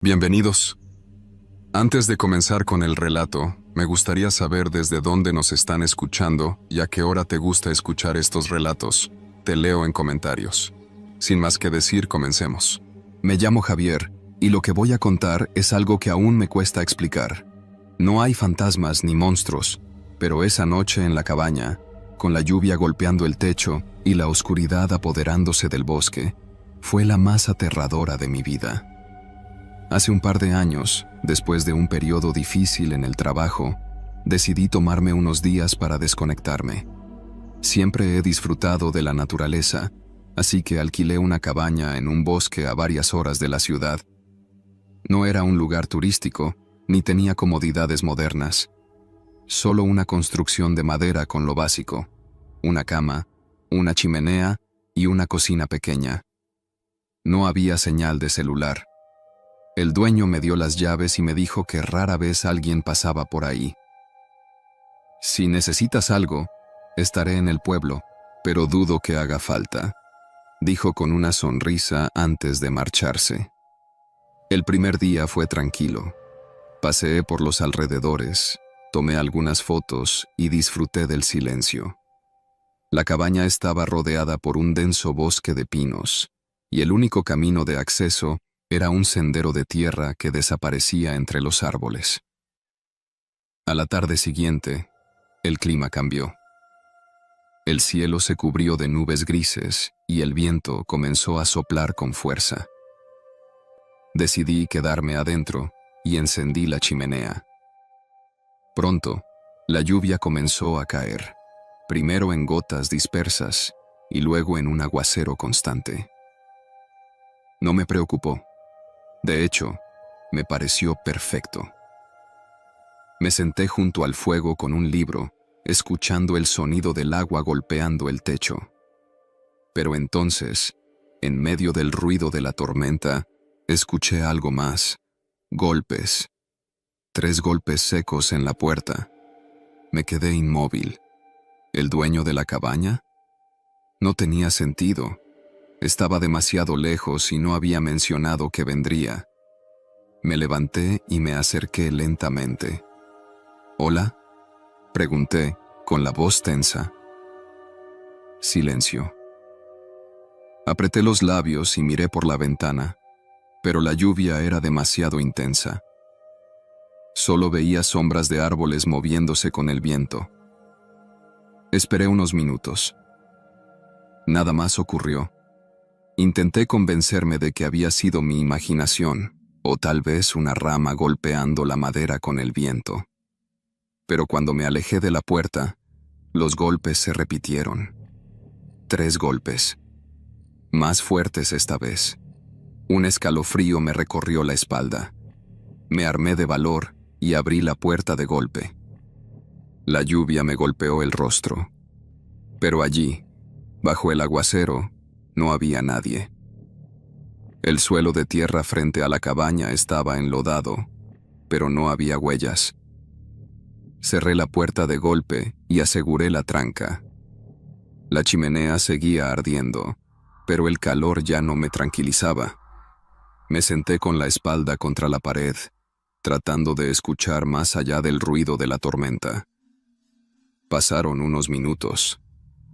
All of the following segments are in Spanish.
Bienvenidos. Antes de comenzar con el relato, me gustaría saber desde dónde nos están escuchando y a qué hora te gusta escuchar estos relatos. Te leo en comentarios. Sin más que decir, comencemos. Me llamo Javier, y lo que voy a contar es algo que aún me cuesta explicar. No hay fantasmas ni monstruos, pero esa noche en la cabaña, con la lluvia golpeando el techo y la oscuridad apoderándose del bosque, fue la más aterradora de mi vida. Hace un par de años, después de un periodo difícil en el trabajo, decidí tomarme unos días para desconectarme. Siempre he disfrutado de la naturaleza, así que alquilé una cabaña en un bosque a varias horas de la ciudad. No era un lugar turístico, ni tenía comodidades modernas. Solo una construcción de madera con lo básico: una cama, una chimenea y una cocina pequeña. No había señal de celular. El dueño me dio las llaves y me dijo que rara vez alguien pasaba por ahí. Si necesitas algo, estaré en el pueblo, pero dudo que haga falta, dijo con una sonrisa antes de marcharse. El primer día fue tranquilo. Paseé por los alrededores, tomé algunas fotos y disfruté del silencio. La cabaña estaba rodeada por un denso bosque de pinos, y el único camino de acceso era un sendero de tierra que desaparecía entre los árboles. A la tarde siguiente, el clima cambió. El cielo se cubrió de nubes grises y el viento comenzó a soplar con fuerza. Decidí quedarme adentro y encendí la chimenea. Pronto, la lluvia comenzó a caer, primero en gotas dispersas y luego en un aguacero constante. No me preocupó. De hecho, me pareció perfecto. Me senté junto al fuego con un libro, escuchando el sonido del agua golpeando el techo. Pero entonces, en medio del ruido de la tormenta, escuché algo más: golpes. 3 golpes secos en la puerta. Me quedé inmóvil. ¿El dueño de la cabaña? No tenía sentido. Estaba demasiado lejos y no había mencionado que vendría. Me levanté y me acerqué lentamente. ¿Hola?, pregunté, con la voz tensa. Silencio. Apreté los labios y miré por la ventana, pero la lluvia era demasiado intensa. Solo veía sombras de árboles moviéndose con el viento. Esperé unos minutos. Nada más ocurrió. Intenté convencerme de que había sido mi imaginación, o tal vez una rama golpeando la madera con el viento. Pero cuando me alejé de la puerta, los golpes se repitieron. 3 golpes. Más fuertes esta vez. Un escalofrío me recorrió la espalda. Me armé de valor y abrí la puerta de golpe. La lluvia me golpeó el rostro. Pero allí, bajo el aguacero, no había nadie. El suelo de tierra frente a la cabaña estaba enlodado, pero no había huellas. Cerré la puerta de golpe y aseguré la tranca. La chimenea seguía ardiendo, pero el calor ya no me tranquilizaba. Me senté con la espalda contra la pared, tratando de escuchar más allá del ruido de la tormenta. Pasaron unos minutos.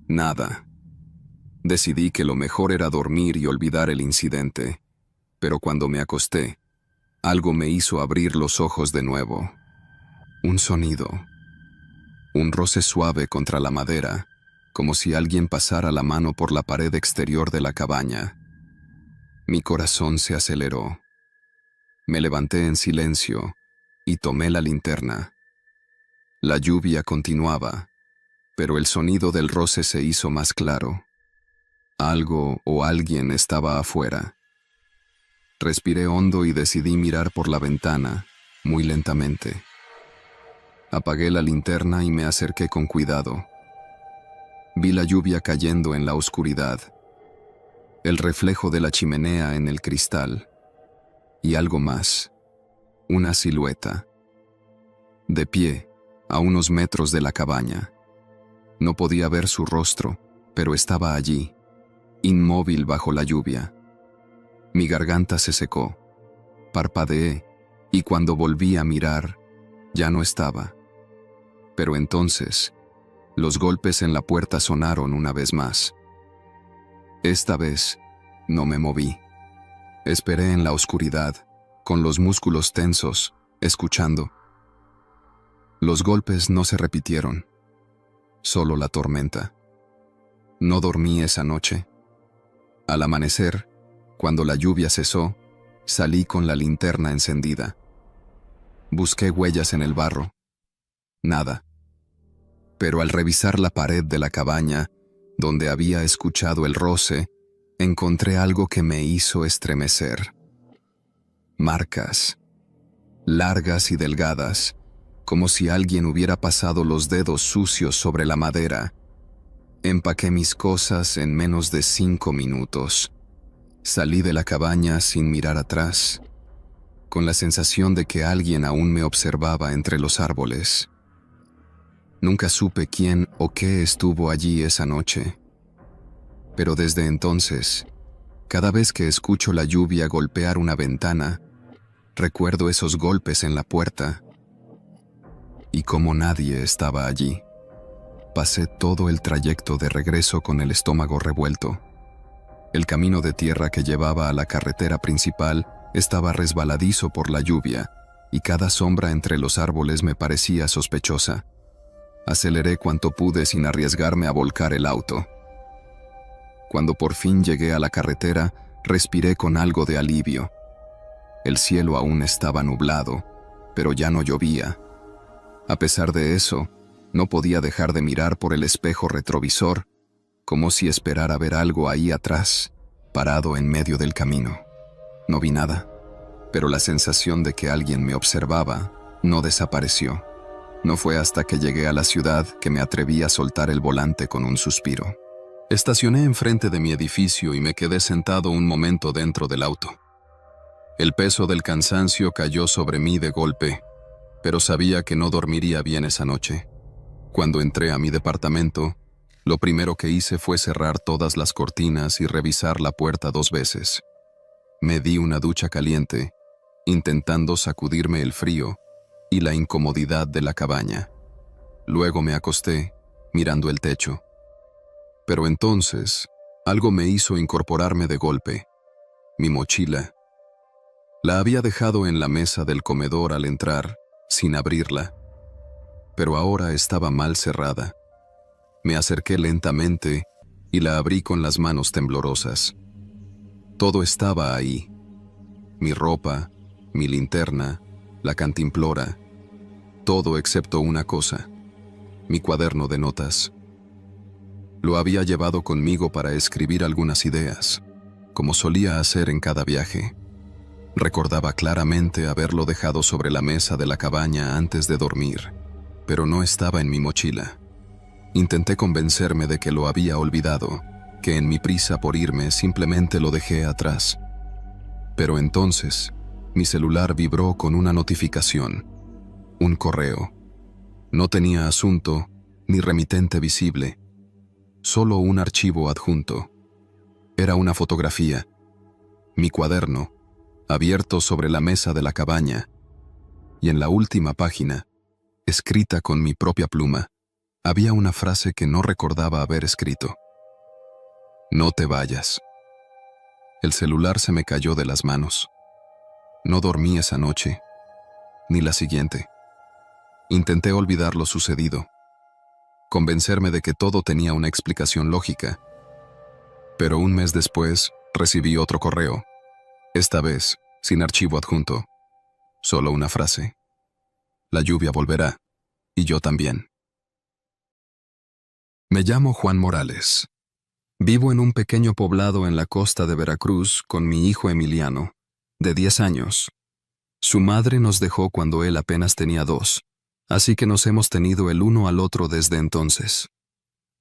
Nada. Decidí que lo mejor era dormir y olvidar el incidente, pero cuando me acosté, algo me hizo abrir los ojos de nuevo. Un sonido. Un roce suave contra la madera, como si alguien pasara la mano por la pared exterior de la cabaña. Mi corazón se aceleró. Me levanté en silencio y tomé la linterna. La lluvia continuaba, pero el sonido del roce se hizo más claro. Algo o alguien estaba afuera. Respiré hondo y decidí mirar por la ventana, muy lentamente. Apagué la linterna y me acerqué con cuidado. Vi la lluvia cayendo en la oscuridad, el reflejo de la chimenea en el cristal, y algo más, una silueta. De pie, a unos metros de la cabaña. No podía ver su rostro, pero estaba allí, inmóvil bajo la lluvia. Mi garganta se secó. Parpadeé, y cuando volví a mirar, ya no estaba. Pero entonces, los golpes en la puerta sonaron una vez más. Esta vez, no me moví. Esperé en la oscuridad, con los músculos tensos, escuchando. Los golpes no se repitieron, solo la tormenta. No dormí esa noche. Al amanecer, cuando la lluvia cesó, salí con la linterna encendida. Busqué huellas en el barro. Nada. Pero al revisar la pared de la cabaña, donde había escuchado el roce, encontré algo que me hizo estremecer. Marcas, largas y delgadas, como si alguien hubiera pasado los dedos sucios sobre la madera. Empaqué mis cosas en menos de 5 minutos. Salí de la cabaña sin mirar atrás, con la sensación de que alguien aún me observaba entre los árboles. Nunca supe quién o qué estuvo allí esa noche. Pero desde entonces, cada vez que escucho la lluvia golpear una ventana, recuerdo esos golpes en la puerta. Y como nadie estaba allí, pasé todo el trayecto de regreso con el estómago revuelto. El camino de tierra que llevaba a la carretera principal estaba resbaladizo por la lluvia, y cada sombra entre los árboles me parecía sospechosa. Aceleré cuanto pude sin arriesgarme a volcar el auto. Cuando por fin llegué a la carretera, respiré con algo de alivio. El cielo aún estaba nublado, pero ya no llovía. A pesar de eso, no podía dejar de mirar por el espejo retrovisor, como si esperara ver algo ahí atrás, parado en medio del camino. No vi nada, pero la sensación de que alguien me observaba no desapareció. No fue hasta que llegué a la ciudad que me atreví a soltar el volante con un suspiro. Estacioné enfrente de mi edificio y me quedé sentado un momento dentro del auto. El peso del cansancio cayó sobre mí de golpe, pero sabía que no dormiría bien esa noche. Cuando entré a mi departamento, lo primero que hice fue cerrar todas las cortinas y revisar la puerta 2 veces. Me di una ducha caliente, intentando sacudirme el frío y la incomodidad de la cabaña. Luego me acosté, mirando el techo. Pero entonces, algo me hizo incorporarme de golpe. Mi mochila. La había dejado en la mesa del comedor al entrar, sin abrirla. Pero ahora estaba mal cerrada. Me acerqué lentamente y la abrí con las manos temblorosas. Todo estaba ahí. Mi ropa, mi linterna, la cantimplora. Todo excepto una cosa: mi cuaderno de notas. Lo había llevado conmigo para escribir algunas ideas, como solía hacer en cada viaje. Recordaba claramente haberlo dejado sobre la mesa de la cabaña antes de dormir, pero no estaba en mi mochila. Intenté convencerme de que lo había olvidado, que en mi prisa por irme simplemente lo dejé atrás. Pero entonces, mi celular vibró con una notificación, un correo. No tenía asunto ni remitente visible, solo un archivo adjunto. Era una fotografía, mi cuaderno, abierto sobre la mesa de la cabaña, y en la última página, escrita con mi propia pluma, había una frase que no recordaba haber escrito. No te vayas. El celular se me cayó de las manos. No dormí esa noche, ni la siguiente. Intenté olvidar lo sucedido, convencerme de que todo tenía una explicación lógica. Pero un mes después, recibí otro correo, esta vez sin archivo adjunto, solo una frase. La lluvia volverá, y yo también. Me llamo Juan Morales. Vivo en un pequeño poblado en la costa de Veracruz con mi hijo Emiliano, de 10 años. Su madre nos dejó cuando él apenas tenía 2, así que nos hemos tenido el uno al otro desde entonces.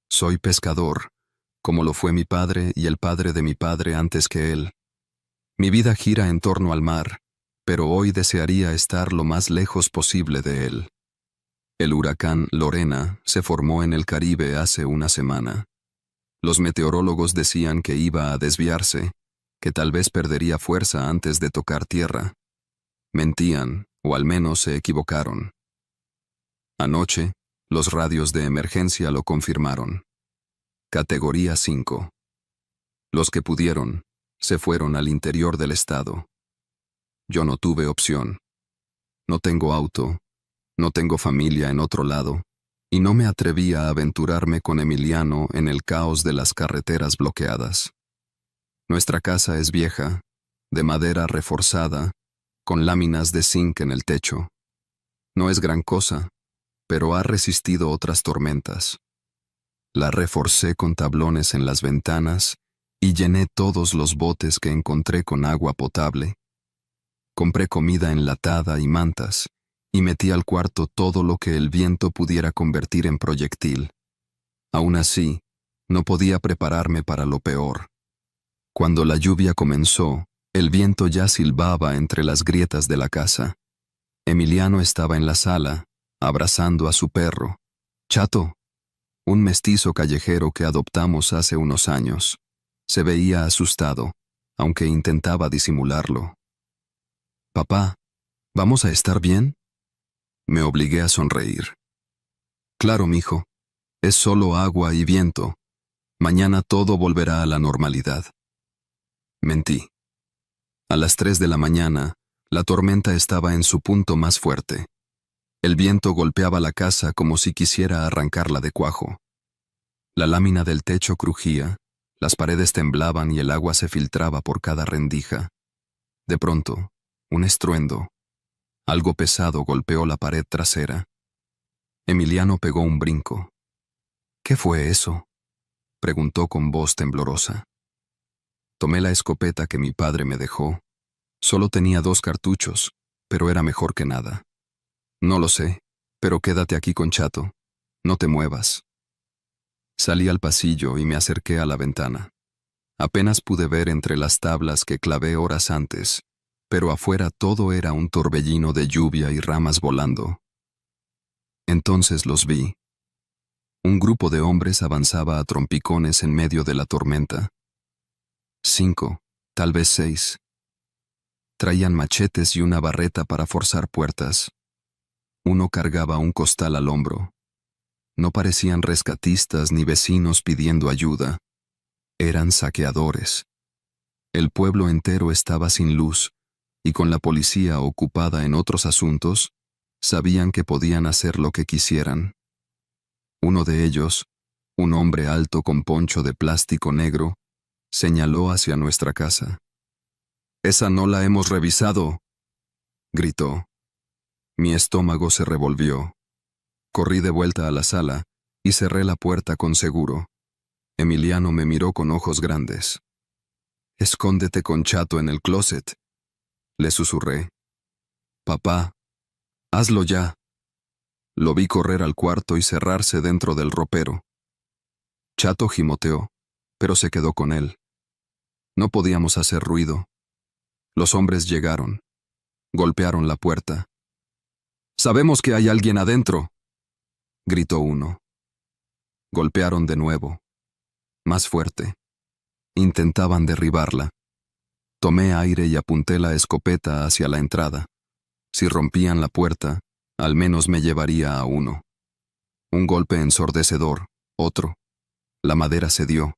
Soy pescador, como lo fue mi padre y el padre de mi padre antes que él. Mi vida gira en torno al mar, pero hoy desearía estar lo más lejos posible de él. El huracán Lorena se formó en el Caribe hace una semana. Los meteorólogos decían que iba a desviarse, que tal vez perdería fuerza antes de tocar tierra. Mentían, o al menos se equivocaron. Anoche, los radios de emergencia lo confirmaron. Categoría 5. Los que pudieron, se fueron al interior del estado. Yo no tuve opción. No tengo auto, no tengo familia en otro lado, y no me atreví a aventurarme con Emiliano en el caos de las carreteras bloqueadas. Nuestra casa es vieja, de madera reforzada, con láminas de zinc en el techo. No es gran cosa, pero ha resistido otras tormentas. La reforcé con tablones en las ventanas y llené todos los botes que encontré con agua potable. Compré comida enlatada y mantas, y metí al cuarto todo lo que el viento pudiera convertir en proyectil. Aún así, no podía prepararme para lo peor. Cuando la lluvia comenzó, el viento ya silbaba entre las grietas de la casa. Emiliano estaba en la sala, abrazando a su perro, Chato, un mestizo callejero que adoptamos hace unos años. Se veía asustado, aunque intentaba disimularlo. «Papá, ¿vamos a estar bien?». Me obligué a sonreír. «Claro, mijo. Es solo agua y viento. Mañana todo volverá a la normalidad». Mentí. A las 3 de la mañana, la tormenta estaba en su punto más fuerte. El viento golpeaba la casa como si quisiera arrancarla de cuajo. La lámina del techo crujía, las paredes temblaban y el agua se filtraba por cada rendija. De pronto, un estruendo. Algo pesado golpeó la pared trasera. Emiliano pegó un brinco. «¿Qué fue eso?», preguntó con voz temblorosa. Tomé la escopeta que mi padre me dejó. Solo tenía 2 cartuchos, pero era mejor que nada. «No lo sé, pero quédate aquí con Chato. No te muevas». Salí al pasillo y me acerqué a la ventana. Apenas pude ver entre las tablas que clavé horas antes, pero afuera todo era un torbellino de lluvia y ramas volando. Entonces los vi. Un grupo de hombres avanzaba a trompicones en medio de la tormenta. 5, tal vez 6. Traían machetes y una barreta para forzar puertas. Uno cargaba un costal al hombro. No parecían rescatistas ni vecinos pidiendo ayuda. Eran saqueadores. El pueblo entero estaba sin luz, y con la policía ocupada en otros asuntos, sabían que podían hacer lo que quisieran. Uno de ellos, un hombre alto con poncho de plástico negro, señaló hacia nuestra casa. «Esa no la hemos revisado», gritó. Mi estómago se revolvió. Corrí de vuelta a la sala y cerré la puerta con seguro. Emiliano me miró con ojos grandes. «Escóndete con Chato en el closet», le susurré. «Papá, hazlo ya». Lo vi correr al cuarto y cerrarse dentro del ropero. Chato gimoteó, pero se quedó con él. No podíamos hacer ruido. Los hombres llegaron. Golpearon la puerta. «Sabemos que hay alguien adentro», gritó uno. Golpearon de nuevo. Más fuerte. Intentaban derribarla. Tomé aire y apunté la escopeta hacia la entrada. Si rompían la puerta, al menos me llevaría a uno. Un golpe ensordecedor, otro. La madera cedió.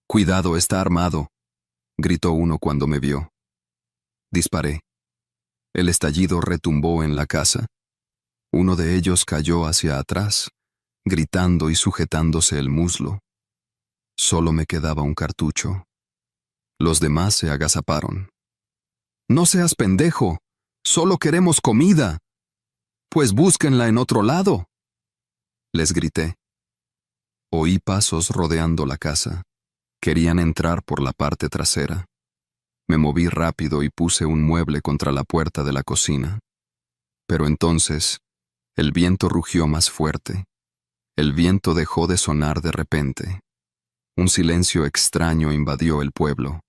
«Cuidado, está armado», gritó uno cuando me vio. Disparé. El estallido retumbó en la casa. Uno de ellos cayó hacia atrás, gritando y sujetándose el muslo. Solo me quedaba un cartucho. Los demás se agazaparon. «No seas pendejo, solo queremos comida. Pues búsquenla en otro lado», les grité. Oí pasos rodeando la casa. Querían entrar por la parte trasera. Me moví rápido y puse un mueble contra la puerta de la cocina. Pero entonces, el viento rugió más fuerte. El viento dejó de sonar de repente. Un silencio extraño invadió el pueblo.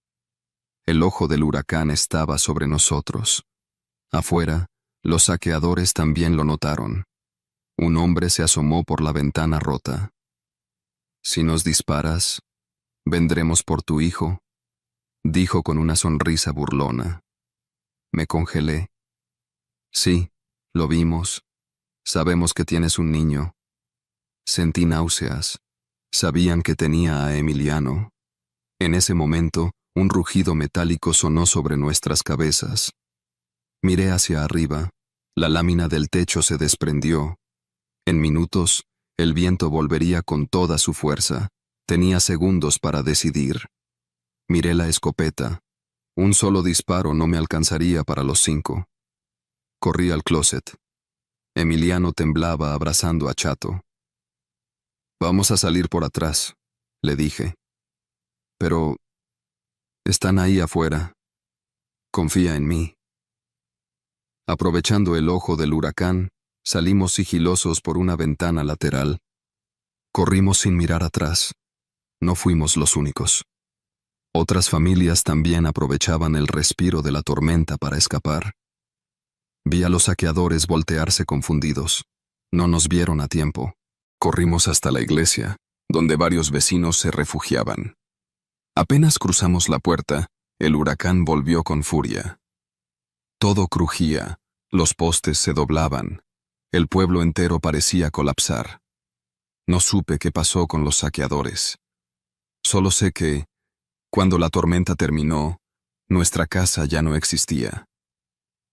El ojo del huracán estaba sobre nosotros. Afuera, los saqueadores también lo notaron. Un hombre se asomó por la ventana rota. «Si nos disparas, vendremos por tu hijo», dijo con una sonrisa burlona. Me congelé. Sí, lo vimos. Sabemos que tienes un niño. Sentí náuseas. Sabían que tenía a Emiliano. En ese momento, un rugido metálico sonó sobre nuestras cabezas. Miré hacia arriba. La lámina del techo se desprendió. En minutos, el viento volvería con toda su fuerza. Tenía segundos para decidir. Miré la escopeta. Un solo disparo no me alcanzaría para los 5. Corrí al closet. Emiliano temblaba abrazando a Chato. Vamos a salir por atrás, le dije. Pero están ahí afuera. Confía en mí. Aprovechando el ojo del huracán, salimos sigilosos por una ventana lateral. Corrimos sin mirar atrás. No fuimos los únicos. Otras familias también aprovechaban el respiro de la tormenta para escapar. Vi a los saqueadores voltearse confundidos. No nos vieron a tiempo. Corrimos hasta la iglesia, donde varios vecinos se refugiaban. Apenas cruzamos la puerta, el huracán volvió con furia. Todo crujía, los postes se doblaban, el pueblo entero parecía colapsar. No supe qué pasó con los saqueadores. Solo sé que, cuando la tormenta terminó, nuestra casa ya no existía.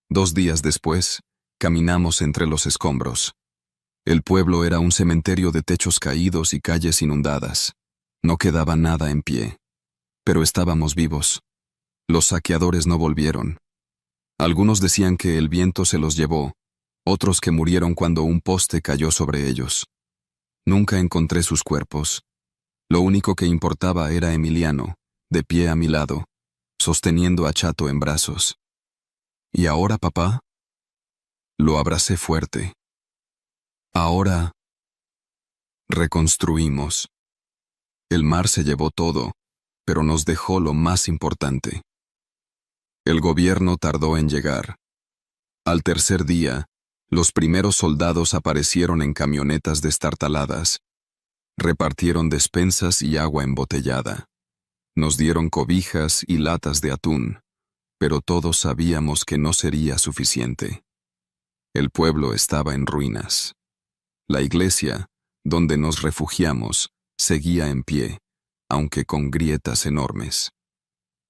2 días después, caminamos entre los escombros. El pueblo era un cementerio de techos caídos y calles inundadas. No quedaba nada en pie. Pero estábamos vivos. Los saqueadores no volvieron. Algunos decían que el viento se los llevó, otros que murieron cuando un poste cayó sobre ellos. Nunca encontré sus cuerpos. Lo único que importaba era Emiliano, de pie a mi lado, sosteniendo a Chato en brazos. ¿Y ahora, papá? Lo abracé fuerte. Ahora reconstruimos. El mar se llevó todo, pero nos dejó lo más importante. El gobierno tardó en llegar. Al tercer día, los primeros soldados aparecieron en camionetas destartaladas. Repartieron despensas y agua embotellada. Nos dieron cobijas y latas de atún, pero todos sabíamos que no sería suficiente. El pueblo estaba en ruinas. La iglesia, donde nos refugiamos, seguía en pie, aunque con grietas enormes.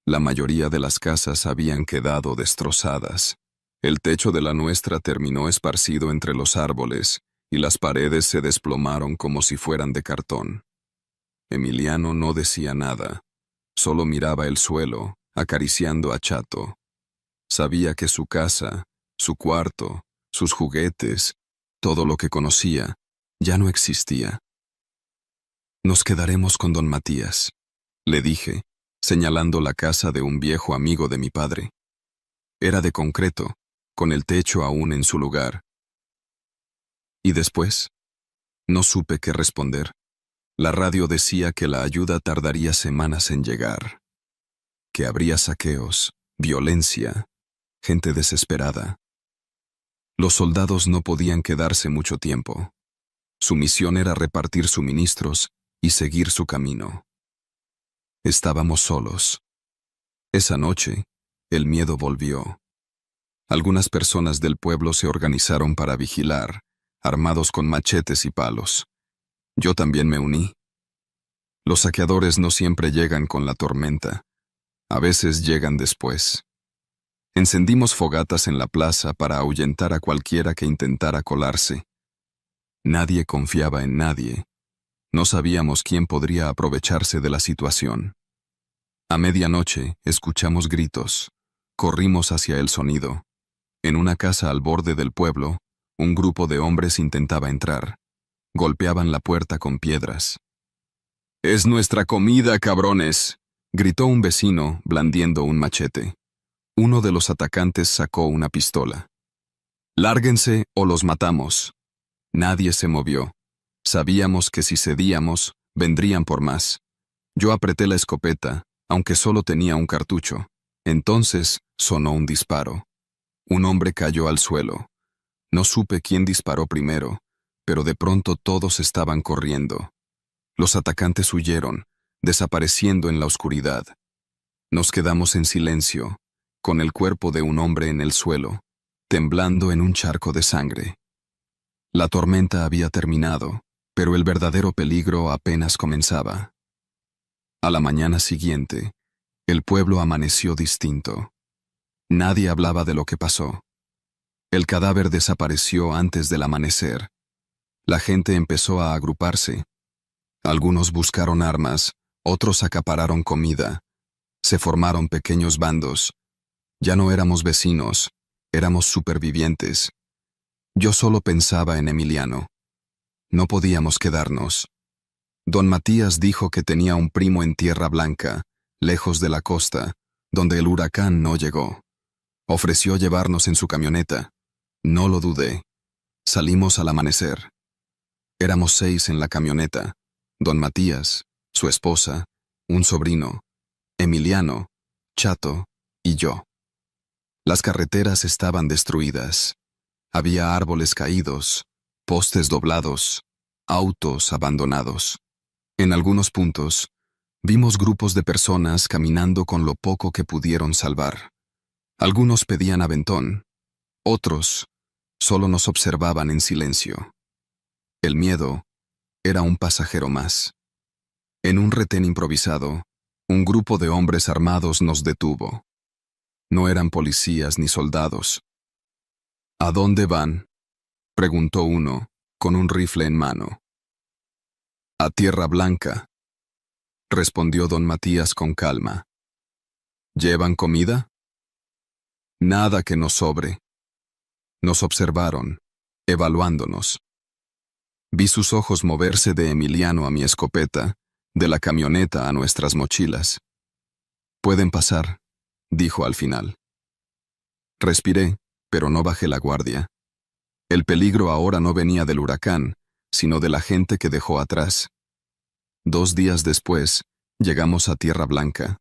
La mayoría de las casas habían quedado destrozadas. El techo de la nuestra terminó esparcido entre los árboles, y las paredes se desplomaron como si fueran de cartón. Emiliano no decía nada, solo miraba el suelo, acariciando a Chato. Sabía que su casa, su cuarto, sus juguetes, todo lo que conocía, ya no existía. Nos quedaremos con don Matías, le dije, señalando la casa de un viejo amigo de mi padre. Era de concreto, con el techo aún en su lugar. ¿Y después? No supe qué responder. La radio decía que la ayuda tardaría semanas en llegar, que habría saqueos, violencia, gente desesperada. Los soldados no podían quedarse mucho tiempo. Su misión era repartir suministros y seguir su camino. Estábamos solos. Esa noche, el miedo volvió. Algunas personas del pueblo se organizaron para vigilar, armados con machetes y palos. Yo también me uní. Los saqueadores no siempre llegan con la tormenta. A veces llegan después. Encendimos fogatas en la plaza para ahuyentar a cualquiera que intentara colarse. Nadie confiaba en nadie. No sabíamos quién podría aprovecharse de la situación. A medianoche escuchamos gritos. Corrimos hacia el sonido. En una casa al borde del pueblo, un grupo de hombres intentaba entrar. Golpeaban la puerta con piedras. «¡Es nuestra comida, cabrones!», gritó un vecino, blandiendo un machete. Uno de los atacantes sacó una pistola. «Lárguense o los matamos». Nadie se movió. Sabíamos que si cedíamos, vendrían por más. Yo apreté la escopeta, aunque solo tenía un cartucho. Entonces sonó un disparo. Un hombre cayó al suelo. No supe quién disparó primero, pero de pronto todos estaban corriendo. Los atacantes huyeron, desapareciendo en la oscuridad. Nos quedamos en silencio, con el cuerpo de un hombre en el suelo. temblando en un charco de sangre. La tormenta había terminado, pero el verdadero peligro apenas comenzaba. A la mañana siguiente, el pueblo amaneció distinto. Nadie hablaba de lo que pasó. El cadáver desapareció antes del amanecer. La gente empezó a agruparse. Algunos buscaron armas, otros acapararon comida. Se formaron pequeños bandos. Ya no éramos vecinos, éramos supervivientes. Yo solo pensaba en Emiliano. No podíamos quedarnos. Don Matías dijo que tenía un primo en Tierra Blanca, lejos de la costa, donde el huracán no llegó. Ofreció llevarnos en su camioneta. No lo dudé. Salimos al amanecer. Éramos 6 en la camioneta. Don Matías, su esposa, un sobrino, Emiliano, Chato y yo. Las carreteras estaban destruidas. Había árboles caídos, postes doblados, autos abandonados. En algunos puntos, vimos grupos de personas caminando con lo poco que pudieron salvar. Algunos pedían aventón, otros solo nos observaban en silencio. El miedo era un pasajero más. En un retén improvisado, un grupo de hombres armados nos detuvo. No eran policías ni soldados. ¿A dónde van?, preguntó uno, con un rifle en mano. A Tierra Blanca, respondió don Matías con calma. ¿Llevan comida? Nada que nos sobre. Nos observaron, evaluándonos. Vi sus ojos moverse de Emiliano a mi escopeta, de la camioneta a nuestras mochilas. Pueden pasar, dijo al final. Respiré, pero no bajé la guardia. El peligro ahora no venía del huracán, sino de la gente que dejó atrás. 2 días después, llegamos a Tierra Blanca.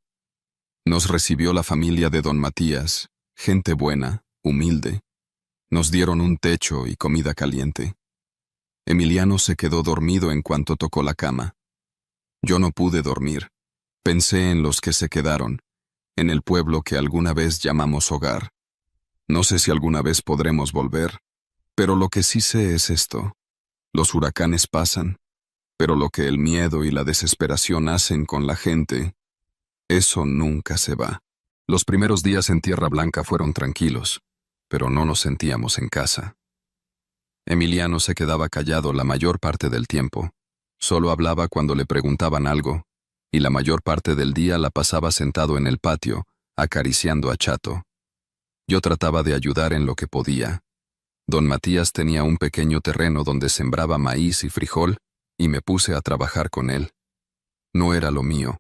Nos recibió la familia de don Matías, gente buena, humilde. Nos dieron un techo y comida caliente. Emiliano se quedó dormido en cuanto tocó la cama. Yo no pude dormir. Pensé en los que se quedaron, en el pueblo que alguna vez llamamos hogar. No sé si alguna vez podremos volver, pero lo que sí sé es esto. Los huracanes pasan, pero lo que el miedo y la desesperación hacen con la gente, eso nunca se va. Los primeros días en Tierra Blanca fueron tranquilos, pero no nos sentíamos en casa. Emiliano se quedaba callado la mayor parte del tiempo. Solo hablaba cuando le preguntaban algo, y la mayor parte del día la pasaba sentado en el patio, acariciando a Chato. Yo trataba de ayudar en lo que podía. Don Matías tenía un pequeño terreno donde sembraba maíz y frijol, y me puse a trabajar con él. No era lo mío,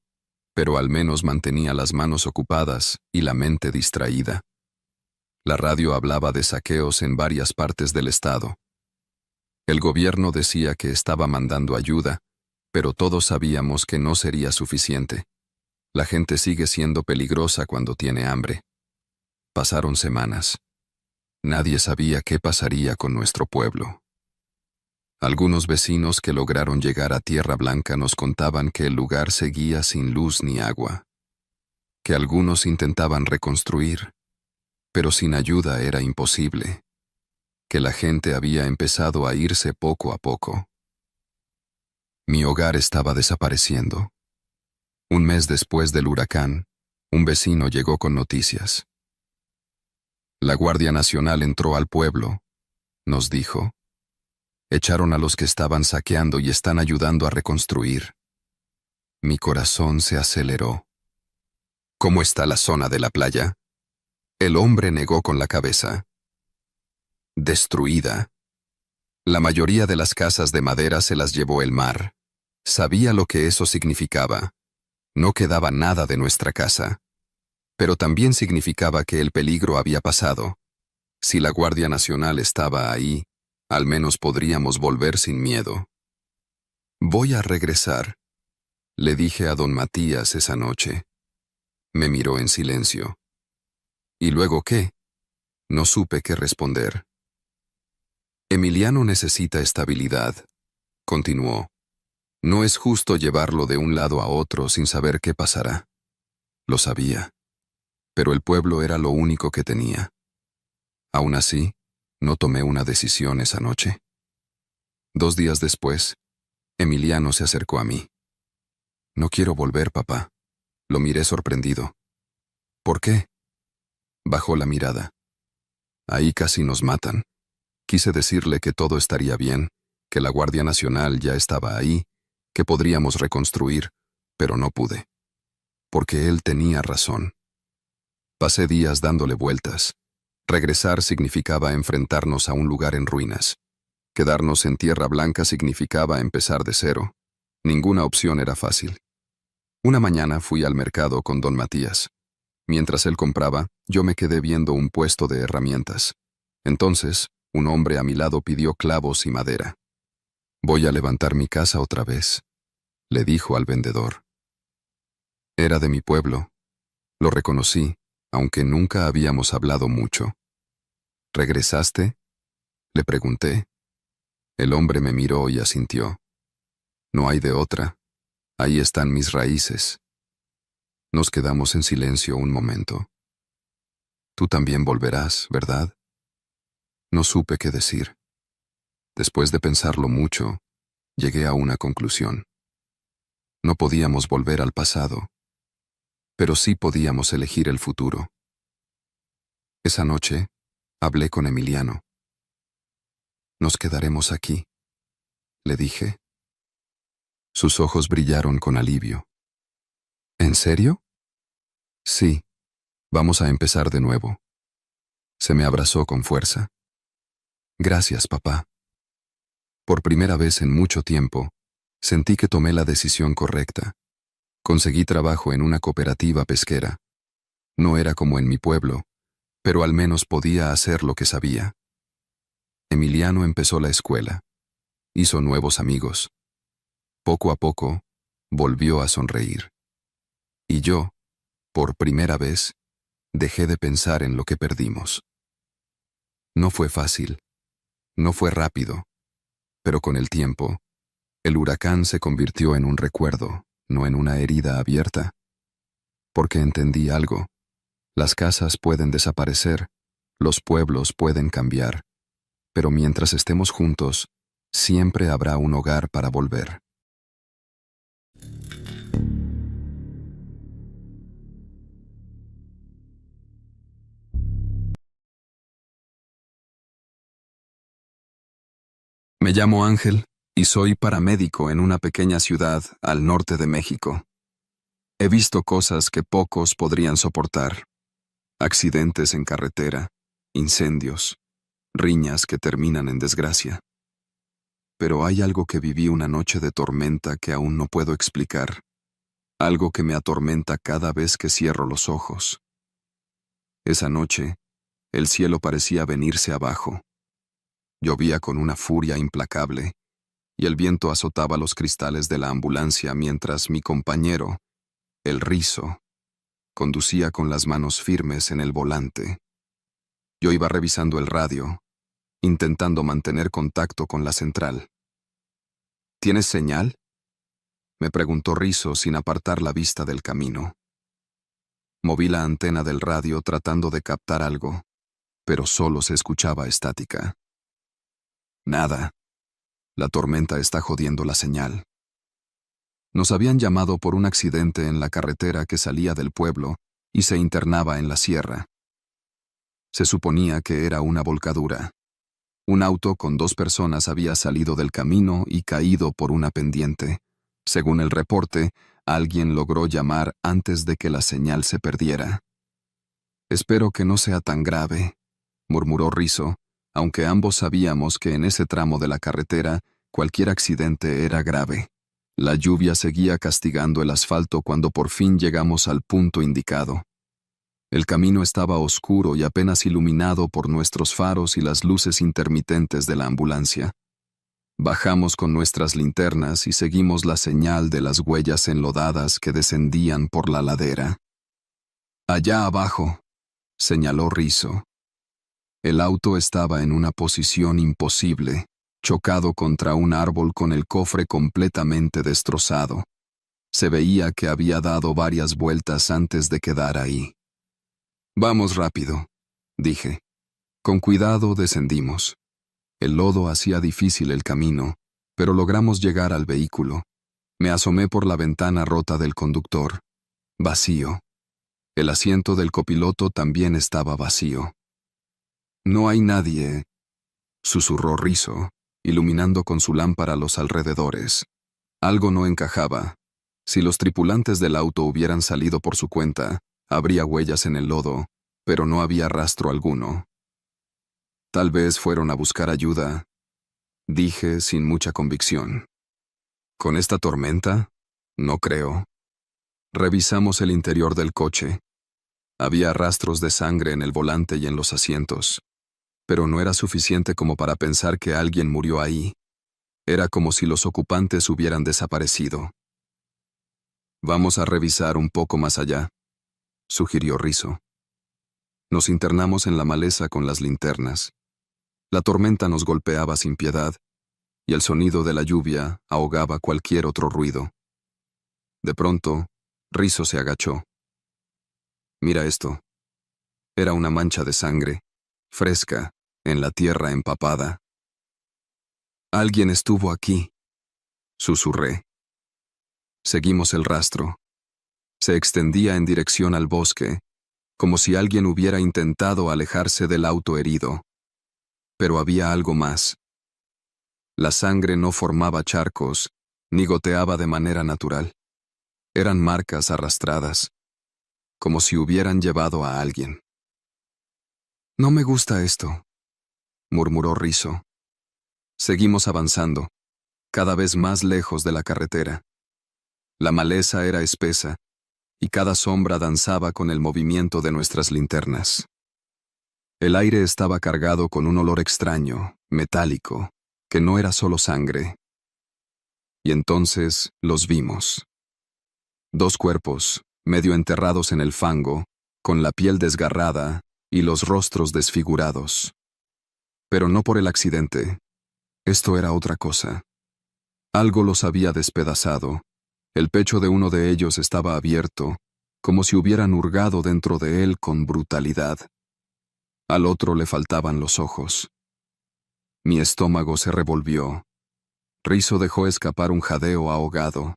pero al menos mantenía las manos ocupadas y la mente distraída. La radio hablaba de saqueos en varias partes del estado. El gobierno decía que estaba mandando ayuda, pero todos sabíamos que no sería suficiente. La gente sigue siendo peligrosa cuando tiene hambre. Pasaron semanas. Nadie sabía qué pasaría con nuestro pueblo. Algunos vecinos que lograron llegar a Tierra Blanca nos contaban que el lugar seguía sin luz ni agua, que algunos intentaban reconstruir, pero sin ayuda era imposible, que la gente había empezado a irse poco a poco. Mi hogar estaba desapareciendo. Un mes después del huracán, un vecino llegó con noticias. La Guardia Nacional entró al pueblo, nos dijo. Echaron a los que estaban saqueando y están ayudando a reconstruir. Mi corazón se aceleró. ¿Cómo está la zona de la playa? El hombre negó con la cabeza. Destruida. La mayoría de las casas de madera se las llevó el mar. Sabía lo que eso significaba. No quedaba nada de nuestra casa. Pero también significaba que el peligro había pasado. Si la Guardia Nacional estaba ahí, al menos podríamos volver sin miedo. Voy a regresar, le dije a don Matías esa noche. Me miró en silencio. ¿Y luego qué? No supe qué responder. Emiliano necesita estabilidad, continuó. No es justo llevarlo de un lado a otro sin saber qué pasará. Lo sabía. Pero el pueblo era lo único que tenía. Aún así, no tomé una decisión esa noche. 2 días después, Emiliano se acercó a mí. No quiero volver, papá. Lo miré sorprendido. ¿Por qué? Bajó la mirada. Ahí casi nos matan. Quise decirle que todo estaría bien, que la Guardia Nacional ya estaba ahí, que podríamos reconstruir, pero no pude. Porque él tenía razón. Pasé días dándole vueltas. Regresar significaba enfrentarnos a un lugar en ruinas. Quedarnos en Tierra Blanca significaba empezar de cero. Ninguna opción era fácil. Una mañana fui al mercado con don Matías. Mientras él compraba, yo me quedé viendo un puesto de herramientas. Entonces, un hombre a mi lado pidió clavos y madera. «Voy a levantar mi casa otra vez», le dijo al vendedor. Era de mi pueblo. Lo reconocí, aunque nunca habíamos hablado mucho. «¿Regresaste?», le pregunté. El hombre me miró y asintió. «No hay de otra. Ahí están mis raíces». Nos quedamos en silencio un momento. «Tú también volverás, ¿verdad?». No supe qué decir. Después de pensarlo mucho, llegué a una conclusión. No podíamos volver al pasado, pero sí podíamos elegir el futuro. Esa noche, hablé con Emiliano. «Nos quedaremos aquí», le dije. Sus ojos brillaron con alivio. «¿En serio?». «Sí, vamos a empezar de nuevo». Se me abrazó con fuerza. «Gracias, papá». Por primera vez en mucho tiempo, sentí que tomé la decisión correcta. Conseguí trabajo en una cooperativa pesquera. No era como en mi pueblo, pero al menos podía hacer lo que sabía. Emiliano empezó la escuela. Hizo nuevos amigos. Poco a poco, volvió a sonreír. Y yo, por primera vez, dejé de pensar en lo que perdimos. No fue fácil, no fue rápido, pero con el tiempo, el huracán se convirtió en un recuerdo, no en una herida abierta. Porque entendí algo. Las casas pueden desaparecer, los pueblos pueden cambiar, pero mientras estemos juntos, siempre habrá un hogar para volver. Me llamo Ángel y soy paramédico en una pequeña ciudad al norte de México. He visto cosas que pocos podrían soportar. Accidentes en carretera, incendios, riñas que terminan en desgracia. Pero hay algo que viví una noche de tormenta que aún no puedo explicar. Algo que me atormenta cada vez que cierro los ojos. Esa noche, el cielo parecía venirse abajo. Llovía con una furia implacable, y el viento azotaba los cristales de la ambulancia mientras mi compañero, el Rizo, conducía con las manos firmes en el volante. Yo iba revisando el radio, intentando mantener contacto con la central. ¿Tienes señal?, me preguntó Rizo sin apartar la vista del camino. Moví la antena del radio tratando de captar algo, pero solo se escuchaba estática. Nada. La tormenta está jodiendo la señal. Nos habían llamado por un accidente en la carretera que salía del pueblo y se internaba en la sierra. Se suponía que era una volcadura. Un auto con 2 personas había salido del camino y caído por una pendiente. Según el reporte, alguien logró llamar antes de que la señal se perdiera. «Espero que no sea tan grave», murmuró Rizo, aunque ambos sabíamos que en ese tramo de la carretera cualquier accidente era grave. La lluvia seguía castigando el asfalto cuando por fin llegamos al punto indicado. El camino estaba oscuro y apenas iluminado por nuestros faros y las luces intermitentes de la ambulancia. Bajamos con nuestras linternas y seguimos la señal de las huellas enlodadas que descendían por la ladera. «Allá abajo», señaló Rizo. El auto estaba en una posición imposible, chocado contra un árbol con el cofre completamente destrozado. Se veía que había dado varias vueltas antes de quedar ahí. «Vamos rápido», dije. Con cuidado descendimos. El lodo hacía difícil el camino, pero logramos llegar al vehículo. Me asomé por la ventana rota del conductor. Vacío. El asiento del copiloto también estaba vacío. «No hay nadie», susurró Rizzo, iluminando con su lámpara los alrededores. Algo no encajaba. Si los tripulantes del auto hubieran salido por su cuenta, habría huellas en el lodo, pero no había rastro alguno. «Tal vez fueron a buscar ayuda», dije sin mucha convicción. «¿Con esta tormenta? No creo». Revisamos el interior del coche. Había rastros de sangre en el volante y en los asientos, pero no era suficiente como para pensar que alguien murió ahí. Era como si los ocupantes hubieran desaparecido. «Vamos a revisar un poco más allá», sugirió Rizzo. Nos internamos en la maleza con las linternas. La tormenta nos golpeaba sin piedad, y el sonido de la lluvia ahogaba cualquier otro ruido. De pronto, Rizzo se agachó. «Mira esto». Era una mancha de sangre, fresca, en la tierra empapada. «Alguien estuvo aquí», susurré. Seguimos el rastro. Se extendía en dirección al bosque, como si alguien hubiera intentado alejarse del auto herido. Pero había algo más. La sangre no formaba charcos, ni goteaba de manera natural. Eran marcas arrastradas, como si hubieran llevado a alguien. «No me gusta esto», murmuró Rizzo. Seguimos avanzando, cada vez más lejos de la carretera. La maleza era espesa, y cada sombra danzaba con el movimiento de nuestras linternas. El aire estaba cargado con un olor extraño, metálico, que no era solo sangre. Y entonces los vimos. 2 cuerpos, medio enterrados en el fango, con la piel desgarrada y los rostros desfigurados. Pero no por el accidente. Esto era otra cosa. Algo los había despedazado. El pecho de uno de ellos estaba abierto, como si hubieran hurgado dentro de él con brutalidad. Al otro le faltaban los ojos. Mi estómago se revolvió. Rizzo dejó escapar un jadeo ahogado.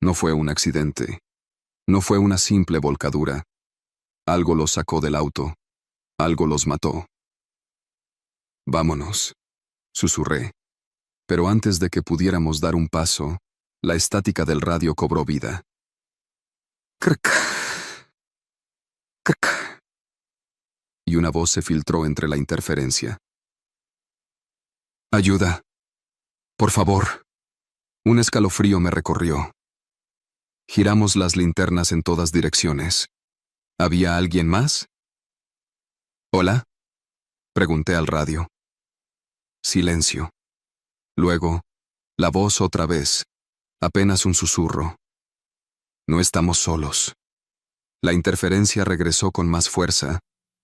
No fue un accidente. No fue una simple volcadura. Algo los sacó del auto. Algo los mató. «Vámonos», susurré. Pero antes de que pudiéramos dar un paso, la estática del radio cobró vida. «Crc, crc», y una voz se filtró entre la interferencia. «Ayuda. Por favor». Un escalofrío me recorrió. Giramos las linternas en todas direcciones. ¿Había alguien más? «¿Hola?», pregunté al radio. Silencio. Luego, la voz otra vez, apenas un susurro. «No estamos solos». La interferencia regresó con más fuerza,